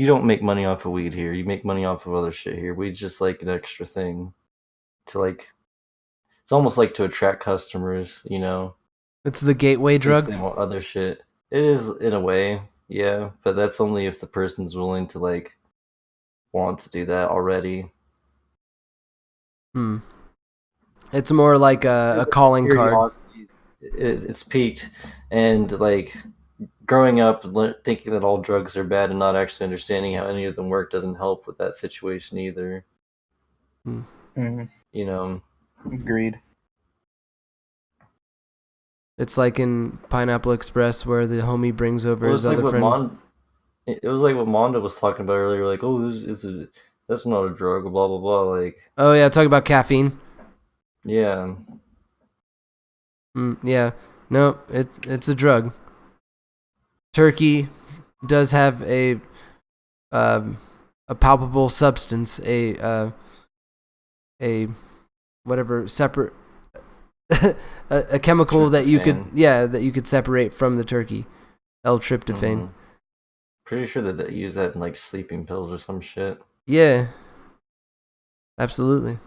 don't make money off of weed here. You make money off of other shit here. Weed's just like an extra thing to like, it's almost like to attract customers, you know? It's the gateway In case drug. they want other shit. It is in a way, yeah, but that's only if the person's willing to like want to do that already. It's more like a calling card. Curiosity, it's peaked, and like growing up thinking that all drugs are bad and not actually understanding how any of them work doesn't help with that situation either. Mhm. You know, Agreed. It's like in Pineapple Express where the homie brings over well, his it's like other what friend. It was like what Monda was talking about earlier. Like, oh, this is that's not a drug. Blah blah blah. Like, Oh yeah, talk about caffeine. yeah, Yeah, no, it's a drug. Turkey does have a palpable substance, a whatever separate a chemical that you could tryptophan. separate from the turkey, L-tryptophan. Mhm. Pretty sure that they use that in like sleeping pills or some shit. Yeah, absolutely.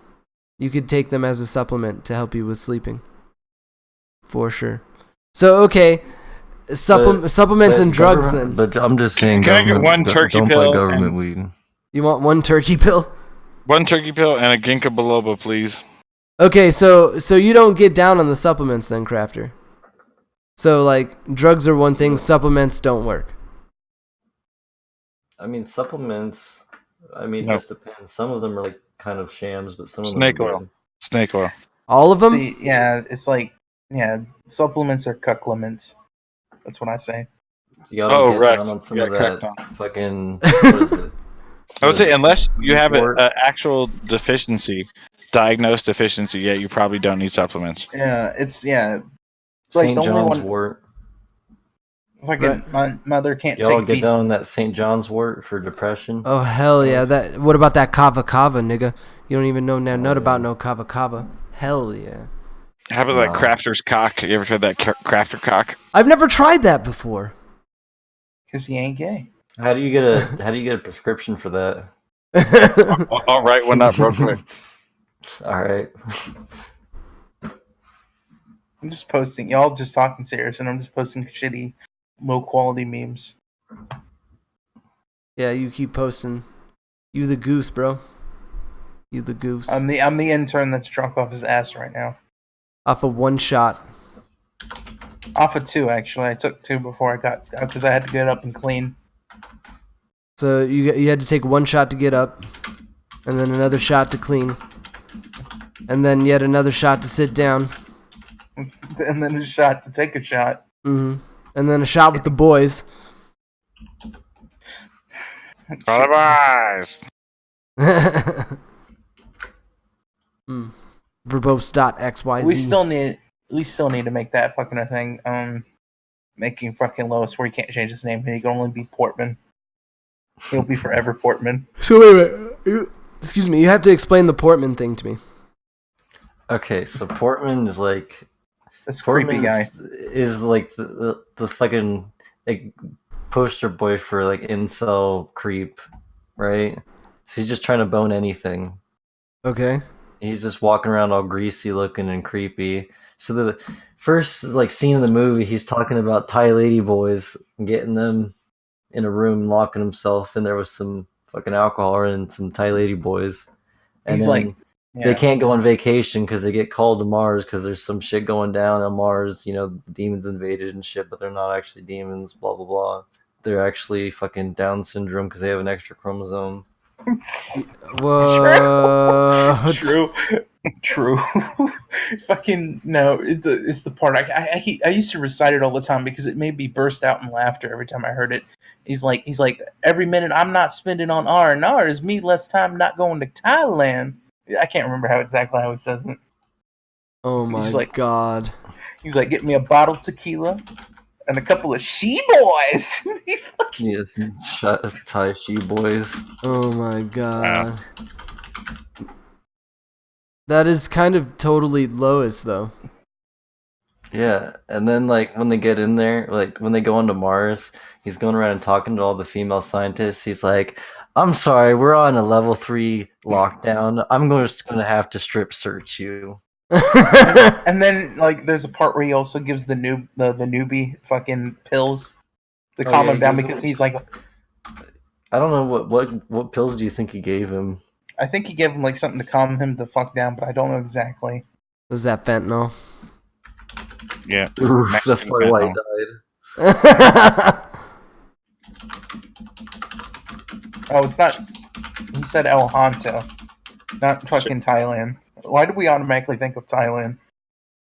You could take them as a supplement to help you with sleeping, for sure. So okay, supplements and drugs. Then But I'm just saying, Can I get one turkey don't buy pill government and weed. you want one turkey pill? one turkey pill and a ginkgo biloba, please? Okay, so you don't get down on the supplements then, Crafter. So like drugs are one thing, supplements don't work. I mean, supplements. I mean, it No, just depends. Some of them are like kind of shams, but some of them are snake oil. good. Snake oil. All of them? See, yeah, it's like, yeah, supplements are cucklements. That's what I say. You gotta Oh, get right. down on some You of got cracked that on. fucking what is it? I would What is say it? unless St. you John's have an wort? actual deficiency, diagnosed deficiency, yeah, you probably don't need supplements. Yeah, it's like St. the only John's one. wort. Fucking my mother can't Y'all take get beats. down on that St. John's wort for depression. Oh hell yeah! That. What about that kava kava, nigga? You don't even know now nut about yeah. no kava kava. Hell yeah! How about that Nah. crafter's cock? You ever tried that crafter cock? I've never tried that before. Because he ain't gay. How do you get a prescription for that? I'll write one up real quick. All right. I'm just posting. Y'all just talking serious, and I'm just posting shitty, low quality memes. Yeah, you keep posting. You the goose, bro. You the goose. I'm the intern that's drunk off his ass right now. Off of one shot. Off of two, actually. I took two before I got because I had to get up and clean. So you had to take one shot to get up, and then another shot to clean, and then yet another shot to sit down, And then a shot to take a shot. and then a shot with the boys. Otherwise, Verbose.xyz. We still need to make that fucking a thing. Making fucking Lois where he can't change his name. He can only be Portman. He'll be forever Portman. So wait. Excuse me. You have to explain the Portman thing to me. Okay, so Portman is like This creepy guy. is like the fucking like poster boy for like incel creep, right? So he's just trying to bone anything. Okay. He's just walking around all greasy looking and creepy. So the first like scene of the movie, he's talking about Thai lady boys and getting them in a room, locking himself, and there was some fucking alcohol and some Thai lady boys, and He's then like, they yeah. can't go on vacation because they get called to Mars because there's some shit going down on Mars. You know, the demons invaded and shit, but they're not actually demons. Blah blah blah. They're actually fucking Down syndrome because they have an extra chromosome. What? True. True. Fucking no, it's the part I used to recite it all the time because it made me burst out in laughter every time I heard it. He's like every minute I'm not spending on R&R is me less time not going to Thailand. I can't remember how he says it. Oh He's my like god. he's like get me a bottle of tequila and a couple of she boys. Yes, Thai she boys. Oh my god. That is kind of totally Lois, though. Yeah, and then like when they get in there, like when they go onto Mars, he's going around and talking to all the female scientists. He's like, "I'm sorry, we're on a level 3 lockdown. Just gonna have to strip search you." And then like there's a part where he also gives the newbie fucking pills to Oh calm yeah, him he down gives because him. he's like I don't know what pills do you think he gave him? I think he gave him like something to calm him the fuck down, but I don't know exactly. Was that fentanyl? Yeah. Oof, that's probably why he Fentanyl. died. Oh, it's not. He said El Honto, not fucking Thailand. Why do we automatically think of Thailand?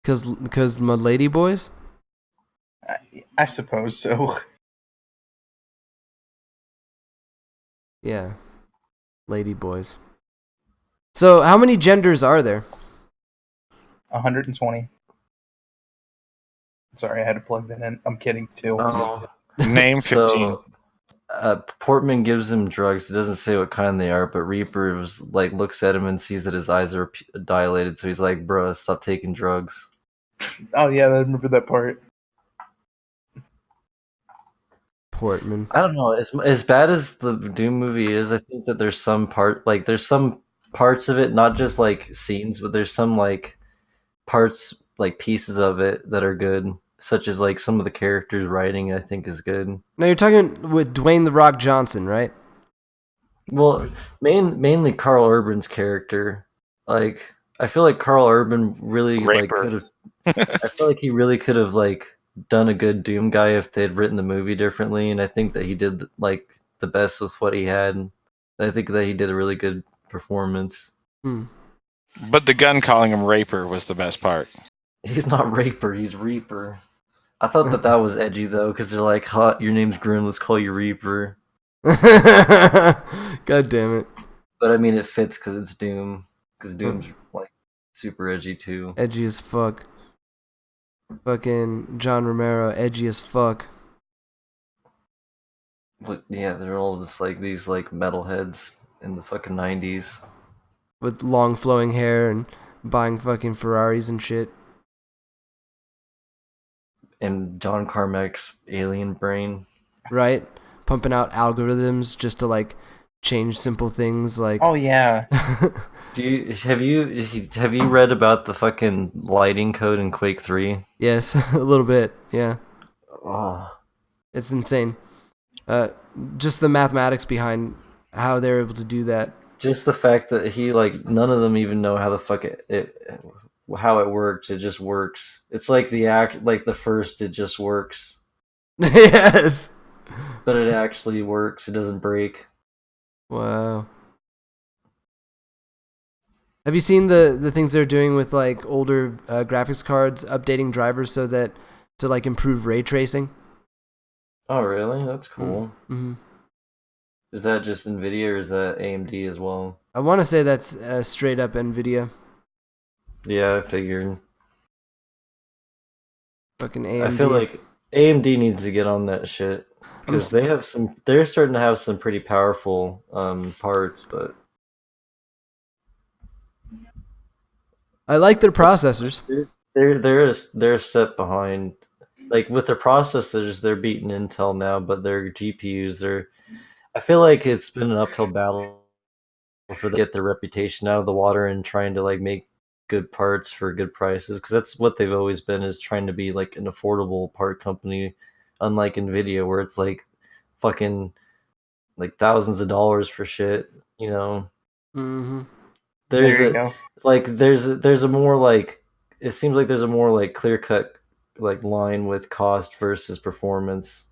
Cause my lady boys? I suppose so. Yeah. Lady boys. So how many genders are there? 120. Sorry, I had to plug that in. I'm kidding too. Oh, Name 15. so Portman gives him drugs. It doesn't say what kind they are, but Reaper was like looks at him and sees that his eyes are dilated, so he's like, "Bro, stop taking drugs." Oh yeah, I remember that part. Portman. I don't know. As bad as the Doom movie is, I think that there's some parts of it, not just like scenes, but there's some like parts, like pieces of it that are good, such as like some of the characters' writing. I think is good. Now you're talking with Dwayne the Rock Johnson, right? Well, mainly Carl Urban's character. Like, I feel like Carl Urban really like Raper. could have. I feel like he really could have like done a good Doom guy if they had written the movie differently, and I think that he did like the best with what he had. I think that he did a really good performance. Hmm. But the gun calling him Raper was the best part. He's not Raper, he's Reaper. I thought that was edgy though, because they're like, "Hot, your name's Grim. Let's call you Reaper." God damn it. But I mean, it fits because it's Doom. Because Doom's like super edgy too. Edgy as fuck. Fucking John Romero, edgy as fuck. But yeah, they're all just like these like metalheads in the fucking 90s. With long flowing hair and buying fucking Ferraris and shit. And John Carmack's alien brain. Right? Pumping out algorithms just to like change simple things like Oh yeah. Have you read about the fucking lighting code in Quake 3? Yes, a little bit, yeah. Oh, It's insane. Uh just the mathematics behind how they're able to do that. just the fact that he like none of them even know how the fuck how it works. It just works. It's like the act like the first it just works, Yes. but it actually works. It doesn't break. Wow. Have you seen the things they're doing with like older graphics cards, updating drivers so that to like improve ray tracing? Oh, really? That's cool. Mm-hmm. Is that just Nvidia or is that AMD as well? I want to say that's straight up Nvidia, Yeah, I figured. fucking I AMD. feel like AMD needs to get on that shit because they're starting to have some pretty powerful parts, but I like their processors. they're a step behind. Like with their processors, they're beating Intel now, but their GPUs, I feel like it's been an uphill battle for them to get their reputation out of the water and trying to like make good parts for good prices because that's what they've always been is trying to be like an affordable part company, unlike Nvidia where it's like fucking like thousands of dollars for shit. You know, Mm-hmm. there's There you a go. like there's a more like it seems like there's a more like clear cut like line with cost versus performance.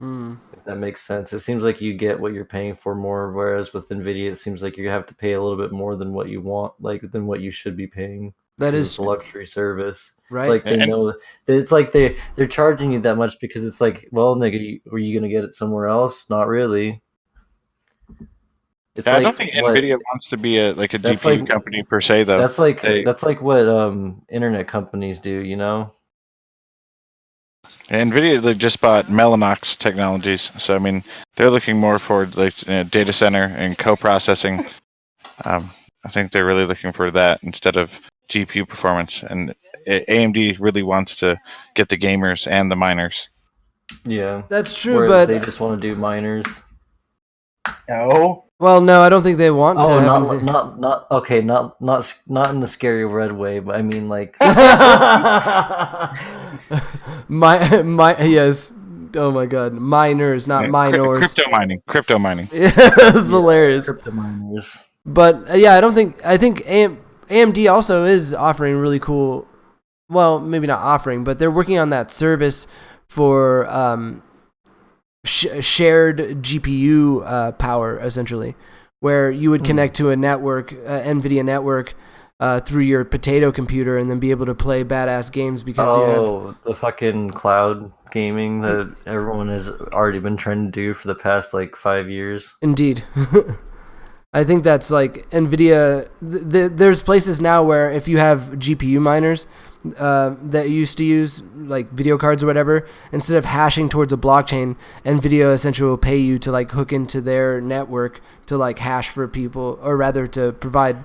If that makes sense. It seems like you get what you're paying for more, whereas with Nvidia, it seems like you have to pay a little bit more than what you want, like than what you should be paying. That Because is it's a luxury service. It's right. like they And know. It's like they're charging you that much because it's like, well, nigga, were you gonna get it somewhere else? Not really. It's I don't like think what Nvidia wants to be a that's like. GPU company per se, though. They That's like what internet companies do, you know? Nvidia, they just bought Mellanox Technologies, so I mean they're looking more for like data center and co-processing. I think they're really looking for that instead of GPU performance, and AMD really wants to get the gamers and the miners. Yeah. That's true, Whereas they but just want to do miners. No. well, no, I don't think they want to Oh, have not anything. not okay, not in the scary red way, but I mean like my yes. Oh my god, miners, not minors. Crypto mining. Yeah, that's yeah, hilarious. crypto miners. But yeah, I don't think. I think AMD also is offering really cool. Well, maybe not offering, but they're working on that service for shared GPU power, essentially, where you would connect to a network, NVIDIA network, through your potato computer, and then be able to play badass games because you have. Oh, the fucking cloud gaming that everyone has already been trying to do for the past like 5 years. Indeed. I think that's like NVIDIA. There's places now where if you have GPU miners that you used to use, like video cards or whatever, instead of hashing towards a blockchain, NVIDIA essentially will pay you to like hook into their network to like hash for people, or rather to provide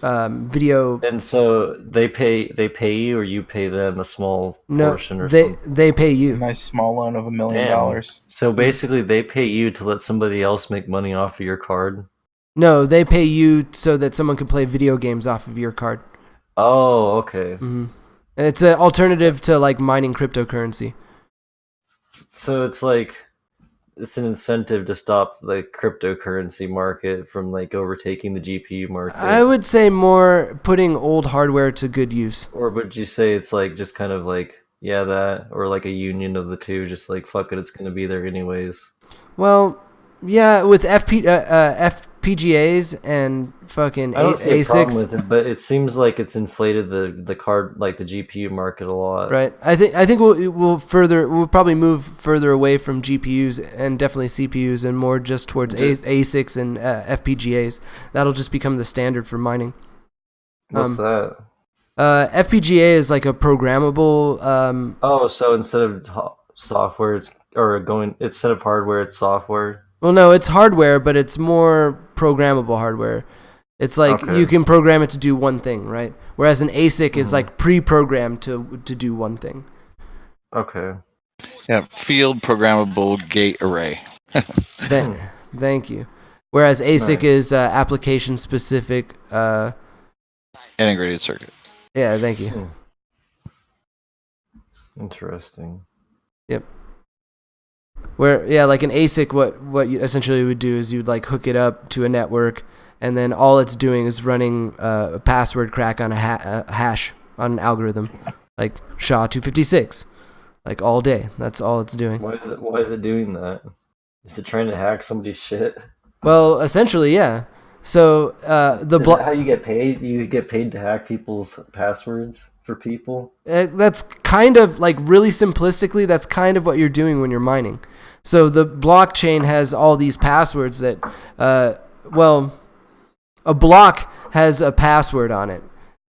video. And so they pay you, or you pay them a small No, portion or they something. they pay A you. nice small loan of $1 million. Damn. So basically, they pay you to let somebody else make money off of your card. No, they pay you so that someone can play video games off of your card. Oh, okay. It's an alternative to like mining cryptocurrency. So it's like it's an incentive to stop the cryptocurrency market from like overtaking the GPU market. I would say more putting old hardware to good use. Or would you say it's like just kind of like yeah that, or like a union of the two, just like fuck it, it's gonna be there anyways. Well, yeah, with FPGAs and fucking I don't see a problem ASICs, with it, but it seems like it's inflated the card like the GPU market a lot. right? I think we'll probably move further away from GPUs and definitely CPUs and more just towards ASICs and FPGAs. That'll just become the standard for mining. What's that? FPGA is like a programmable. Oh, so instead of software, instead of hardware, it's software. Well, no, it's hardware, but it's more programmable hardware. It's like Okay. you can program it to do one thing, right? Whereas an ASIC is like pre-programmed to do one thing. Okay. Yeah, field programmable gate array. Thank you. Whereas ASIC Nice. is application specific. Integrated circuit. Yeah, thank you. Interesting. Yep. Where like an ASIC, what you essentially would do is you'd like hook it up to a network, and then all it's doing is running a password crack on a hash on an algorithm, like SHA-256, like all day. That's all it's doing. Why is it doing that? Is it trying to hack somebody's shit? Well, essentially, yeah. So the Is that how you get paid? You get paid to hack people's passwords for people? that's kind of like really simplistically. That's kind of what you're doing when you're mining. So the blockchain has all these passwords that, a block has a password on it,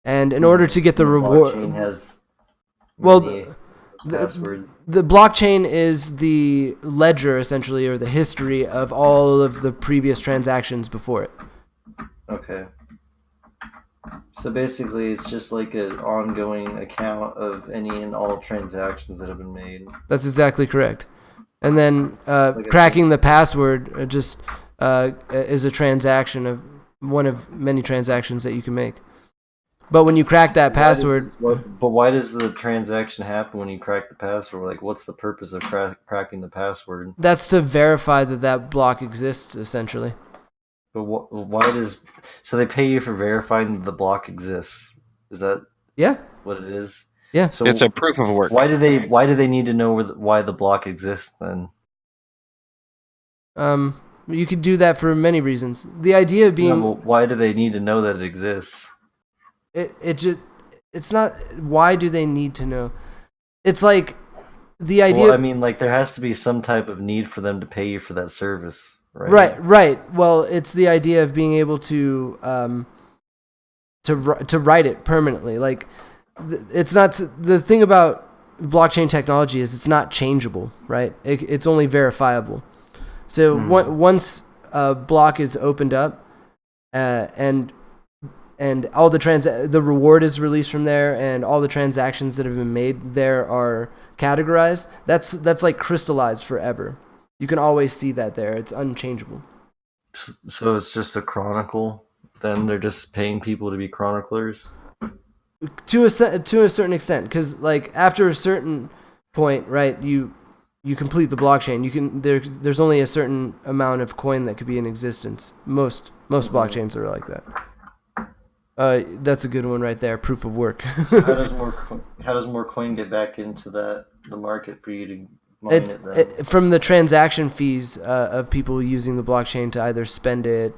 and in order to get the reward, Blockchain has well, many passwords. the blockchain is the ledger essentially, or the history of all of the previous transactions before it. Okay. So basically, it's just like an ongoing account of any and all transactions that have been made. That's exactly correct. And then Like cracking the password just is a transaction of one of many transactions that you can make. But when you crack that password, But why does the transaction happen when you crack the password? Like, what's the purpose of cracking the password? that's to verify that that block exists, essentially. But why does... So they pay you for verifying the block exists. Is that Yeah, what it is? yeah. So It's a proof of work. why do they need to know why the block exists then? You could do that for many reasons. The idea of being well, why do they need to know that it exists? it's not why do they need to know? It's like the idea Well, I mean, like there has to be some type of need for them to pay you for that service, right? right. Well, it's the idea of being able to write it permanently. Like it's not the thing about blockchain technology is it's not changeable, right? It's only verifiable. So once a block is opened up, and all the reward is released from there, and all the transactions that have been made there are categorized. That's like crystallized forever. You can always see that there. It's unchangeable. So it's just a chronicle. Then they're just paying people to be chroniclers. To a certain extent, because like after a certain point, right, you complete the blockchain. You can there's only a certain amount of coin that could be in existence. Most blockchains are like that. That's a good one right there. Proof of work. So how does more coin get back into the market for you to mine it then? From the transaction fees of people using the blockchain to either spend it,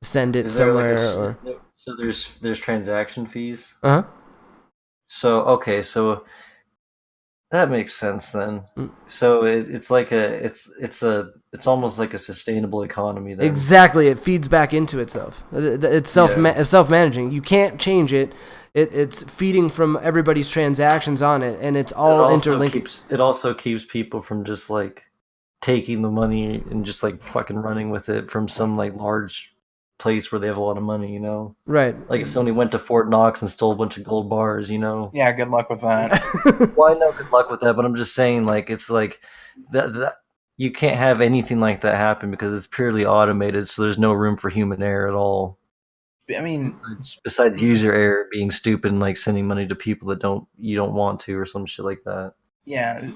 send it Is there somewhere, like or so there's transaction fees? uh huh. So okay, so that makes sense then. So it's like it's almost like a sustainable economy then. Exactly, it feeds back into itself. It's self managing. You can't change it. It's feeding from everybody's transactions on it, and it's all interlinked. It also keeps people from just like taking the money and just like fucking running with it from some like large place where they have a lot of money, you know? Right. Like if somebody went to Fort Knox and stole a bunch of gold bars, you know? Yeah, good luck with that. Well, I know good luck with that, but I'm just saying, like, it's like that you can't have anything like that happen because it's purely automated, so there's no room for human error at all. I mean, Besides user error being stupid and like sending money to people that you don't want to or some shit like that. yeah.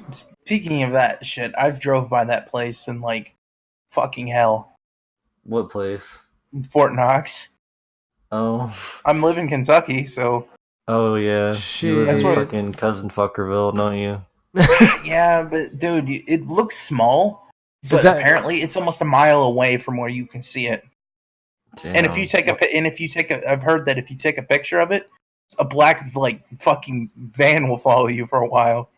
Speaking of that shit, I've drove by that place and like, fucking hell, What place? Fort Knox. Oh, I'm live in Kentucky, so oh yeah, you live That's in where- Shit. fucking cousin fuckerville, don't you? yeah. But dude, it looks small, Is but that- apparently it's almost a mile away from where you can see it. And if you Damn. take a, I've heard that if you take a picture of it, a black like fucking van will follow you for a while.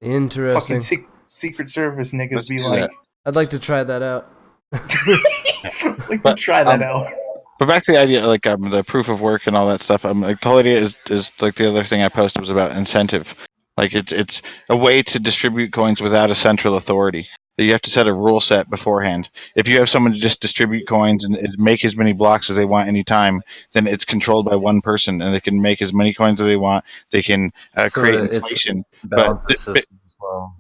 Interesting. Fucking Secret Service niggas Let's be do like, I'd like to try that out. like to But, try that out. But back to the idea, like the proof of work and all that stuff. Like the whole idea is like the other thing I posted was about incentive. Like it's a way to distribute coins without a central authority. That you have to set a rule set beforehand. If you have someone to just distribute coins and make as many blocks as they want anytime, then it's controlled by one person, and they can make as many coins as they want. They can So create it's inflation, but balance the system as well.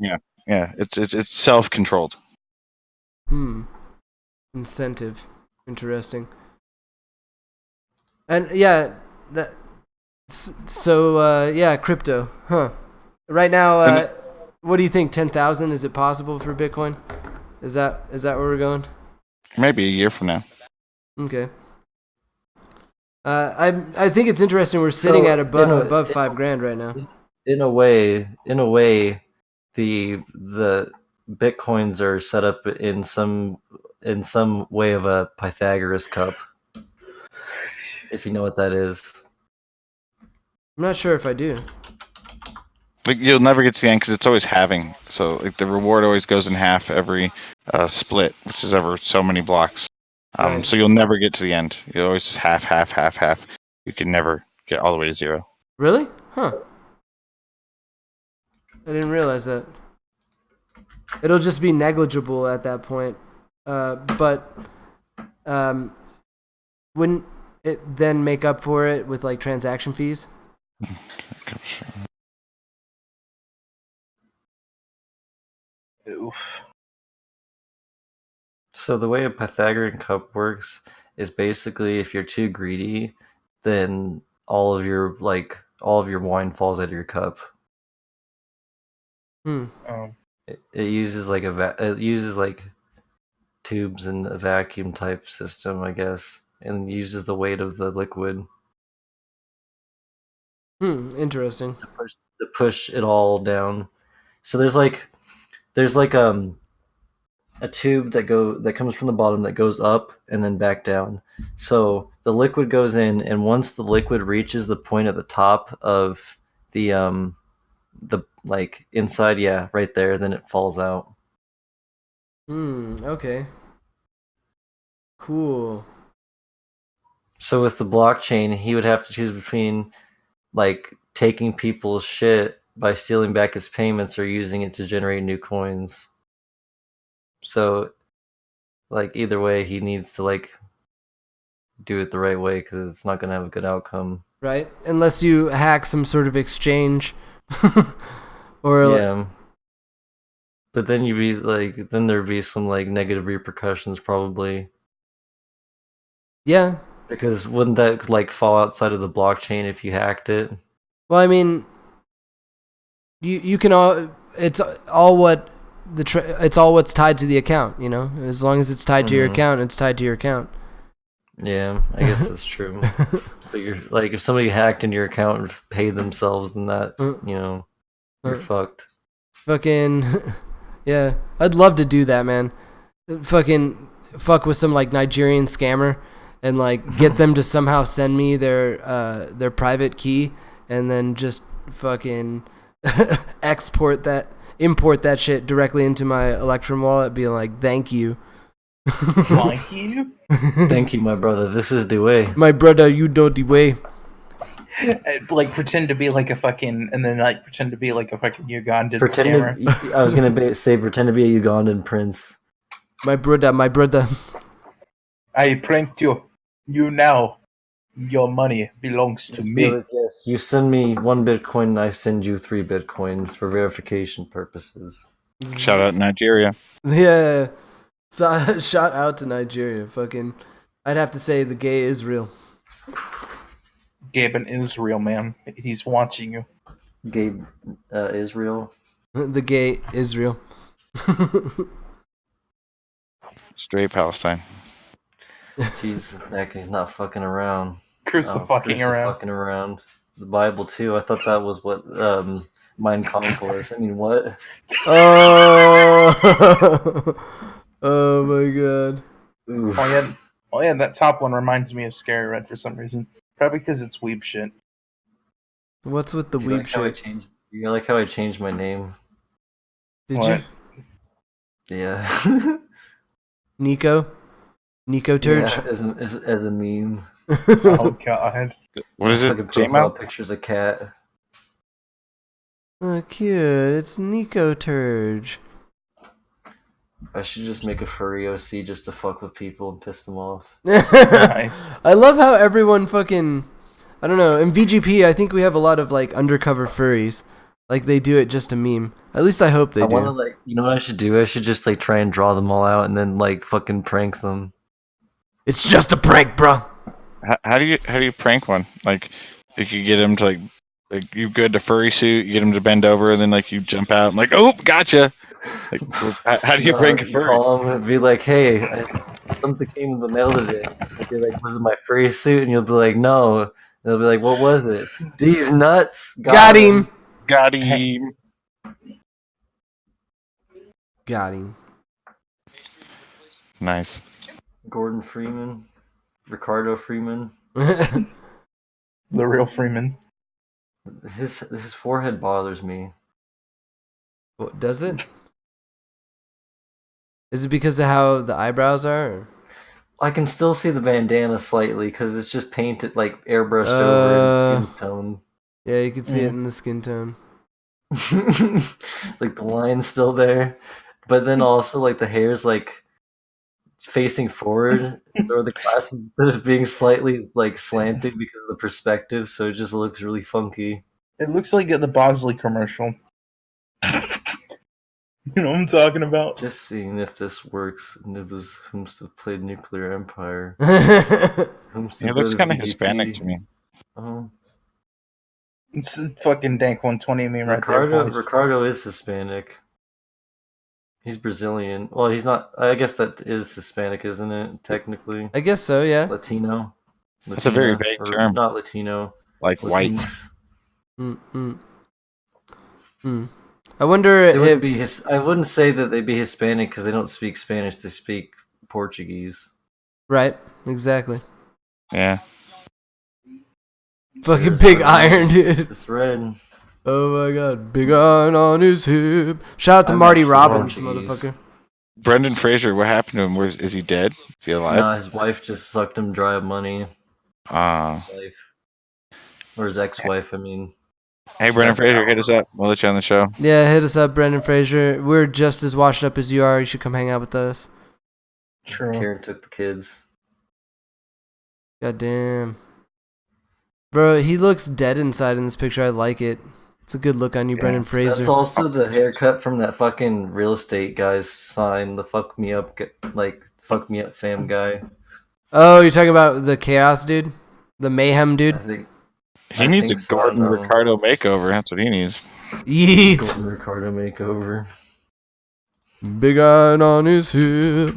yeah, it's self controlled. Incentive. Interesting. And yeah, that. So yeah, crypto, huh? Right now, what do you think? 10,000? Is it possible for Bitcoin? Is that where we're going? Maybe a year from now. Okay. I think it's interesting. We're sitting at above $5,000 right now. In a way, the bitcoins are set up in some way of a Pythagoras cup. If you know what that is. I'm not sure if I do. Like you'll never get to the end because it's always halving. So like the reward always goes in half every split, which is ever so many blocks. Right. So you'll never get to the end. You'll always just half. You can never get all the way to zero. Really? Huh. I didn't realize that. It'll just be negligible at that point. But wouldn't it then make up for it with like transaction fees? Oof. So the way a Pythagorean cup works is basically if you're too greedy, then all of your wine falls out of your cup. Um, It uses like it uses like tubes and a vacuum type system, I guess, and uses the weight of the liquid Interesting. to push it all down. So there's like a tube that comes from the bottom that goes up and then back down. So the liquid goes in, and once the liquid reaches the point at the top of the like inside, yeah, right there, then it falls out. Okay. Cool. So with the blockchain, he would have to choose between like taking people's shit by stealing back his payments or using it to generate new coins. So like either way, he needs to like do it the right way because it's not going to have a good outcome. Right? Unless you hack some sort of exchange. Or Yeah. But then you'd be like, then there'd be some like negative repercussions probably. yeah. Because wouldn't that like fall outside of the blockchain if you hacked it? Well, I mean, you can all. It's all what it's all what's tied to the account. You know, as long as it's tied to your account, it's tied to your account. Yeah, I guess that's true. So you're like, if somebody hacked into your account and paid themselves, then that you're fucked. Fucking yeah, I'd love to do that, man. Fuck with some like Nigerian scammer and like get them to somehow send me their private key and then just fucking import that shit directly into my Electrum wallet, being like, thank you. Thank you. Thank you, my brother. This is the way. My brother, you know the way. Like pretend to be like a fucking, and then like pretend to be like a fucking Ugandan Pretend scammer. to, I was gonna say pretend to be a Ugandan prince. My brother. I pranked you. You now. Your money belongs to Just be me. like, yes, you send me 1 Bitcoin and I send you 3 Bitcoin for verification purposes. Shout out Nigeria. Yeah. So, shout out to Nigeria. Fucking, I'd have to say the gay Israel. Gabe in Israel, man. He's watching you. Gabe, Israel. The gay Israel. Straight Palestine. Jeez, that guy's not fucking around. Crucifying around. Fucking around. The Bible too. I thought that was what Mein Kampf was. I mean, what? Oh, oh my god. Oof. Oh yeah, that top one reminds me of Scary Red for some reason. Probably because it's weeb shit. What's with the Do you weeb like how I shit? changed? You like how I changed my name? Did What? you? Yeah. Nico Turge? Yeah, as a meme. Oh god. What is it? Fucking profile J-Mo? picture's a cat. Oh, cute. It's Nico Turge. I should just make a furry OC just to fuck with people and piss them off. Nice. I love how everyone fucking, I don't know, in VGP I think we have a lot of like undercover furries. Like they do it just to meme. At least I hope they I do. want to like, you know what I should do? I should just like try and draw them all out and then like fucking prank them. It's just a prank, bro. How do you prank one? Like you get him to like you go to furry suit, you get him to bend over, and then like you jump out and like, oh, gotcha. Like, how do you prank a You furry? call them and be like, hey, something came in the mail today. They'll be like, was it my furry suit? And you'll be like, no. And they'll be like, what was it? These nuts. Got him. Got him. Got him. Nice. Gordon Freeman. Ricardo Freeman. The real Freeman. His forehead bothers me. What, does it? Is it because of how the eyebrows are? Or? I can still see the bandana slightly because it's just painted like airbrushed over in skin tone. Yeah, you can see it in the skin tone. Like the line's still there, but then also like the hair's like facing forward, or the glasses just being slightly like slanted because of the perspective, so it just looks really funky. It looks like the Bosley commercial. You know what I'm talking about? Just seeing if this works, and it was Whomst played Nuclear Empire. He looks kind of Hispanic to me. It's a fucking dank 120 meme right there, boys. Ricardo is Hispanic. He's Brazilian. Well, he's not. I guess that is Hispanic, isn't it? Technically, I guess so. Yeah. Latino. That's a very vague term. Not Latino. Like Latinx. white. I wonder if I wouldn't say that they'd be Hispanic because they don't speak Spanish. They speak Portuguese. right, exactly. Yeah. Fucking There's big red. iron, dude. It's red. Oh my god, big iron on his hip. Shout out to I'm Marty actually Robbins, Portuguese. motherfucker. Brendan Fraser, what happened to him? Is he dead? Is he alive? Nah, his wife just sucked him dry of money. Wife. Or his ex-wife, I mean. Hey, She Brendan got the Fraser, hit us power. up. We'll let you on the show. Yeah, hit us up, Brendan Fraser. We're just as washed up as you are. You should come hang out with us. True. Karen took the kids. God damn. Bro, he looks dead inside in this picture. I like it. It's a good look on you, Yeah. Brendan Fraser. That's also the haircut from that fucking real estate guy's sign. The fuck me up fam guy. Oh, you're talking about the chaos dude? The mayhem I dude? think He I needs a think so. I don't Gordon know. Ricardo makeover. That's what he needs. Yeet. Gordon Ricardo makeover. Big iron on his hip.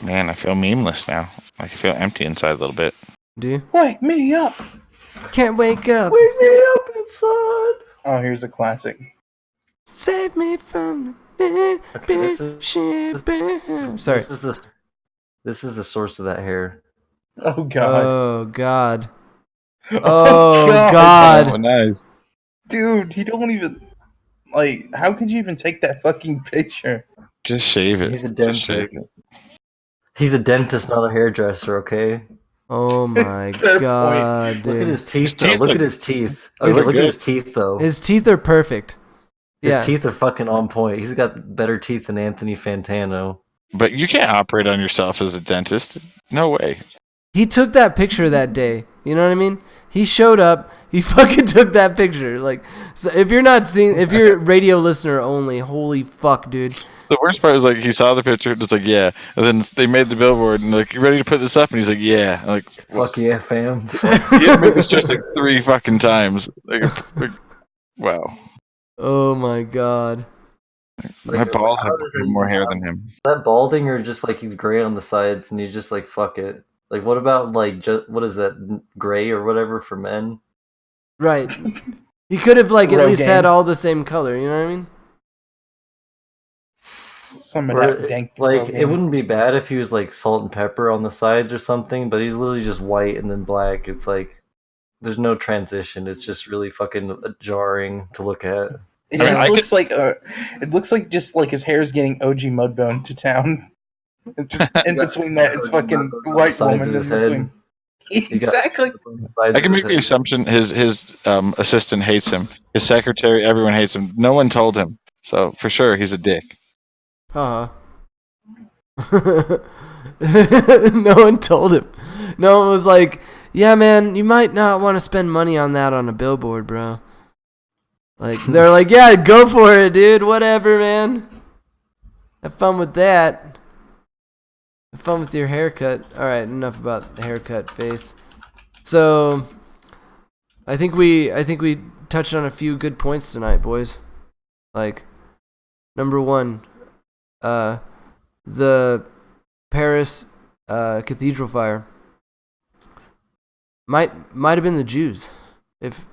Man, I feel memeless now. Like I feel empty inside a little bit. Do you? Wake me up. Can't wake up. Wake me up inside. Oh, here's a classic. Save me from the Okay, this ship. Sorry. This is the source of that hair. Oh god. Oh god. Oh, Oh Oh, god. nice. Dude, you don't even like. How could you even take that fucking picture? Just shave it. He's a Just shave dentist. it. He's a dentist, not a hairdresser, okay? Oh my Fair god, point. dude. Look at his teeth, though. teeth Look look- at his teeth. His- Okay, look good. at his teeth, though. His teeth are perfect. His Yeah. teeth are fucking on point. He's got better teeth than Anthony Fantano. But you can't operate on yourself as a dentist. No way. He took that picture that day. You know what I mean? He showed up. He fucking took that picture. Like, so if you're not seeing, if you're radio listener only, holy fuck, dude. The worst part was like he saw the picture and was like, yeah. And then they made the billboard and like, you ready to put this up? And he's like, yeah. I'm like, Fuck yeah, fam. yeah, made this just like 3 fucking times. Like, wow. Oh my god. My balls how have does he more hair have- than him. that balding or just like he's gray on the sides and he's just like fuck it. Like what about like what is that gray or whatever for men? Right. He could have like at least Rogaine. had all the same color. You know what I mean? Some of Or, that dank. like it Rogaine. wouldn't be bad if he was like salt and pepper on the sides or something, but he's literally just white and then black. It's like there's no transition. It's just really fucking jarring to look at. It I mean, just I looks like it looks like just like his hair is getting OG Mudbone to town. Just in between that is fucking white Sides woman of in his head. between. He got Exactly. on the sides I can of make his the head. assumption his assistant hates him. His secretary, everyone hates him. No one told him. So for sure, he's a dick. Uh huh. No one told him. No one was like, yeah, man, you might not want to spend money on that on a billboard, bro. Like, they're like, yeah, go for it, dude. Whatever, man. Have fun with that. Have fun with your haircut. All right, enough about the haircut face. So, I think we touched on a few good points tonight, boys. Like, number one, the Paris cathedral fire might have been the Jews. If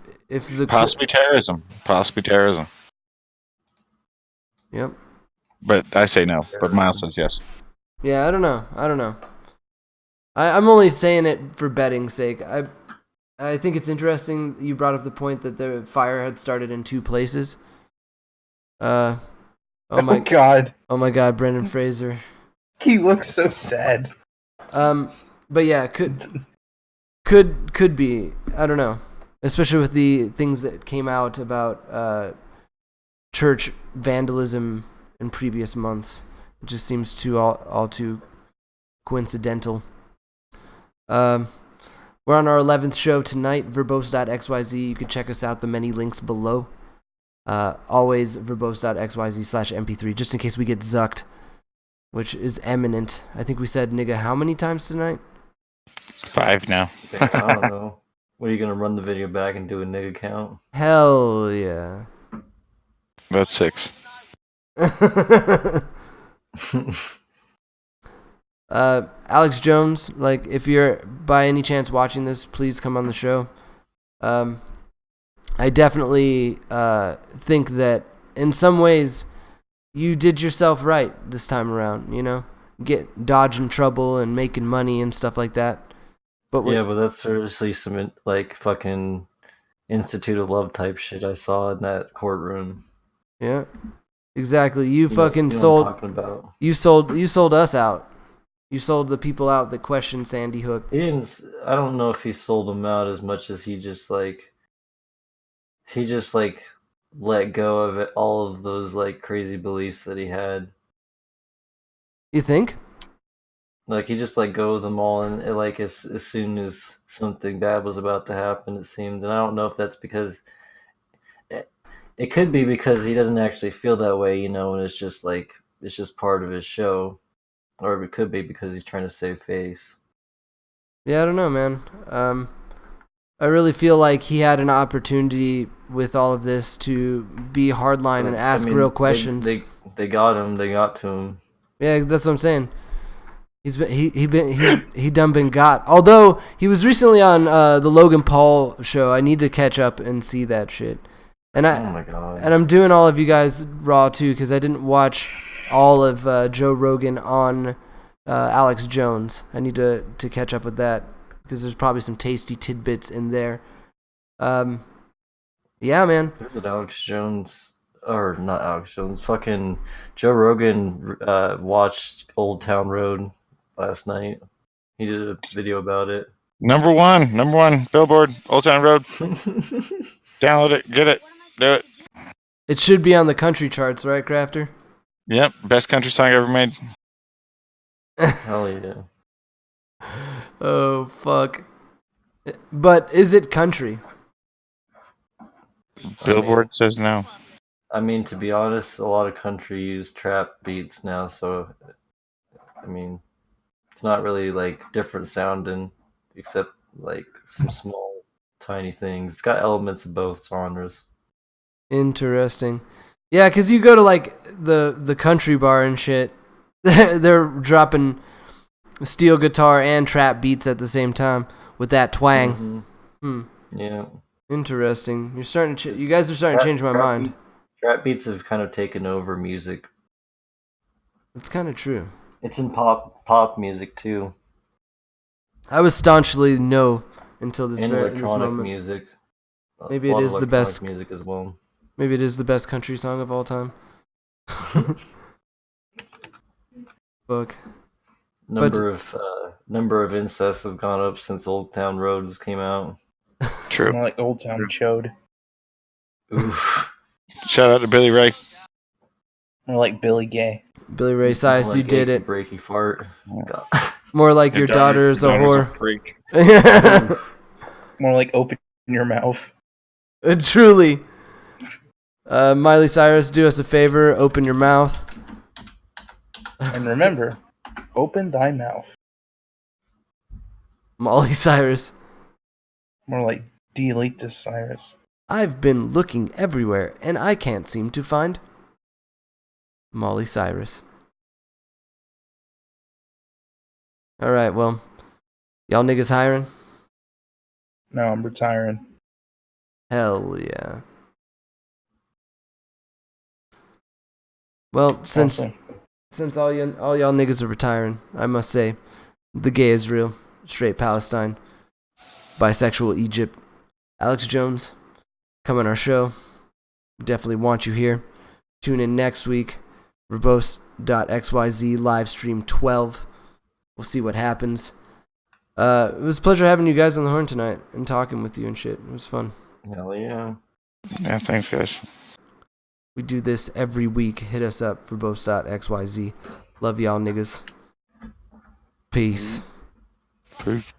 the Possibly terrorism. Possibly terrorism. Yep. But I say no. But Miles says yes. Yeah, I don't know. I'm only saying it for betting's sake. I think it's interesting you brought up the point that the fire had started in 2 places. Oh my god, god, Brendan Fraser. he looks so sad. But yeah, could be. I don't know. Especially with the things that came out about church vandalism in previous months. It just seems all too coincidental. We're on our 11th show tonight, verbose.xyz. You can check us out, the many links below. Always verbose.xyz/mp3, just in case we get zucked, which is imminent. I think we said nigga how many times tonight? 5 now. Okay, I don't know. What are you gonna run the video back and do a nigga count? Hell yeah. That's 6. Alex Jones, like, if you're by any chance watching this, please come on the show. I definitely think that in some ways you did yourself right this time around, you know? Dodging trouble and making money and stuff like that. But Yeah, but that's seriously some like fucking Institute of Love type shit I saw in that courtroom. yeah, exactly. You know fucking what I'm sold. talking about. You sold us out. You sold the people out that questioned Sandy Hook. He didn't. I don't know if he sold them out as much as he just like let go of it, all of those like crazy beliefs that he had. You think? Like he just let go of them all, and like as soon as something bad was about to happen, it seemed. And I don't know if that's because it could be because he doesn't actually feel that way, you know, and it's just part of his show, or it could be because he's trying to save face. Yeah, I don't know, man. I really feel like he had an opportunity with all of this to be hardline and ask real questions. They got him. They got to him. Yeah, that's what I'm saying. He done been got. Although he was recently on the Logan Paul show. I need to catch up and see that shit. And Oh my god. and I'm doing all of you guys raw too because I didn't watch all of Joe Rogan on Alex Jones. I need to catch up with that because there's probably some tasty tidbits in there. Yeah, man. There's an Alex Jones, or not Alex Jones, fucking Joe Rogan watched Old Town Road last night. He did a video about it. Number one, Billboard, Old Town Road. Download it, get it, do it. It should be on the country charts, right, Crafter? Yep, best country song ever made. Hell yeah. Oh, fuck. But is it country? Billboard says no. I mean, to be honest, a lot of country use trap beats now, so I mean, it's not really like different sounding, except like some small, tiny things. It's got elements of both genres. Interesting. Yeah, because you go to like the country bar and shit. They're dropping steel guitar and trap beats at the same time with that twang. Yeah. Interesting. You guys are starting to change my mind. Trap beats have kind of taken over music. It's kind of true. It's in pop music too, I was staunchly no until this and this electronic moment. music. Maybe A lot it of is the best electronic music as well. Maybe it is the best country song of all time. Fuck. Number of incest have gone up since Old Town Roads came out. True. More like Old Town Chode. Oof. Shout out to Billy Ray. More like Billy Gay. Billy Ray Cyrus, Like you did achy it. breaky fart. God. More like your daughter is a whore. More like open your mouth. Truly. Miley Cyrus, do us a favor. Open your mouth. And remember, open thy mouth. Molly Cyrus. More like Deletus Cyrus. I've been looking everywhere, and I can't seem to find Molly Cyrus. Alright, well, y'all niggas hiring? No, I'm retiring. Hell yeah. Well, since all y'all niggas are retiring, I must say, the gay Israel, straight Palestine, bisexual Egypt, Alex Jones, come on our show. Definitely want you here. Tune in next week. Verbose.xyz live stream 12. We'll see what happens. It was a pleasure having you guys on the horn tonight and talking with you and shit. It was fun. Hell yeah. Yeah, thanks, guys. We do this every week. Hit us up, verbose.xyz. Love y'all niggas. Peace. Peace.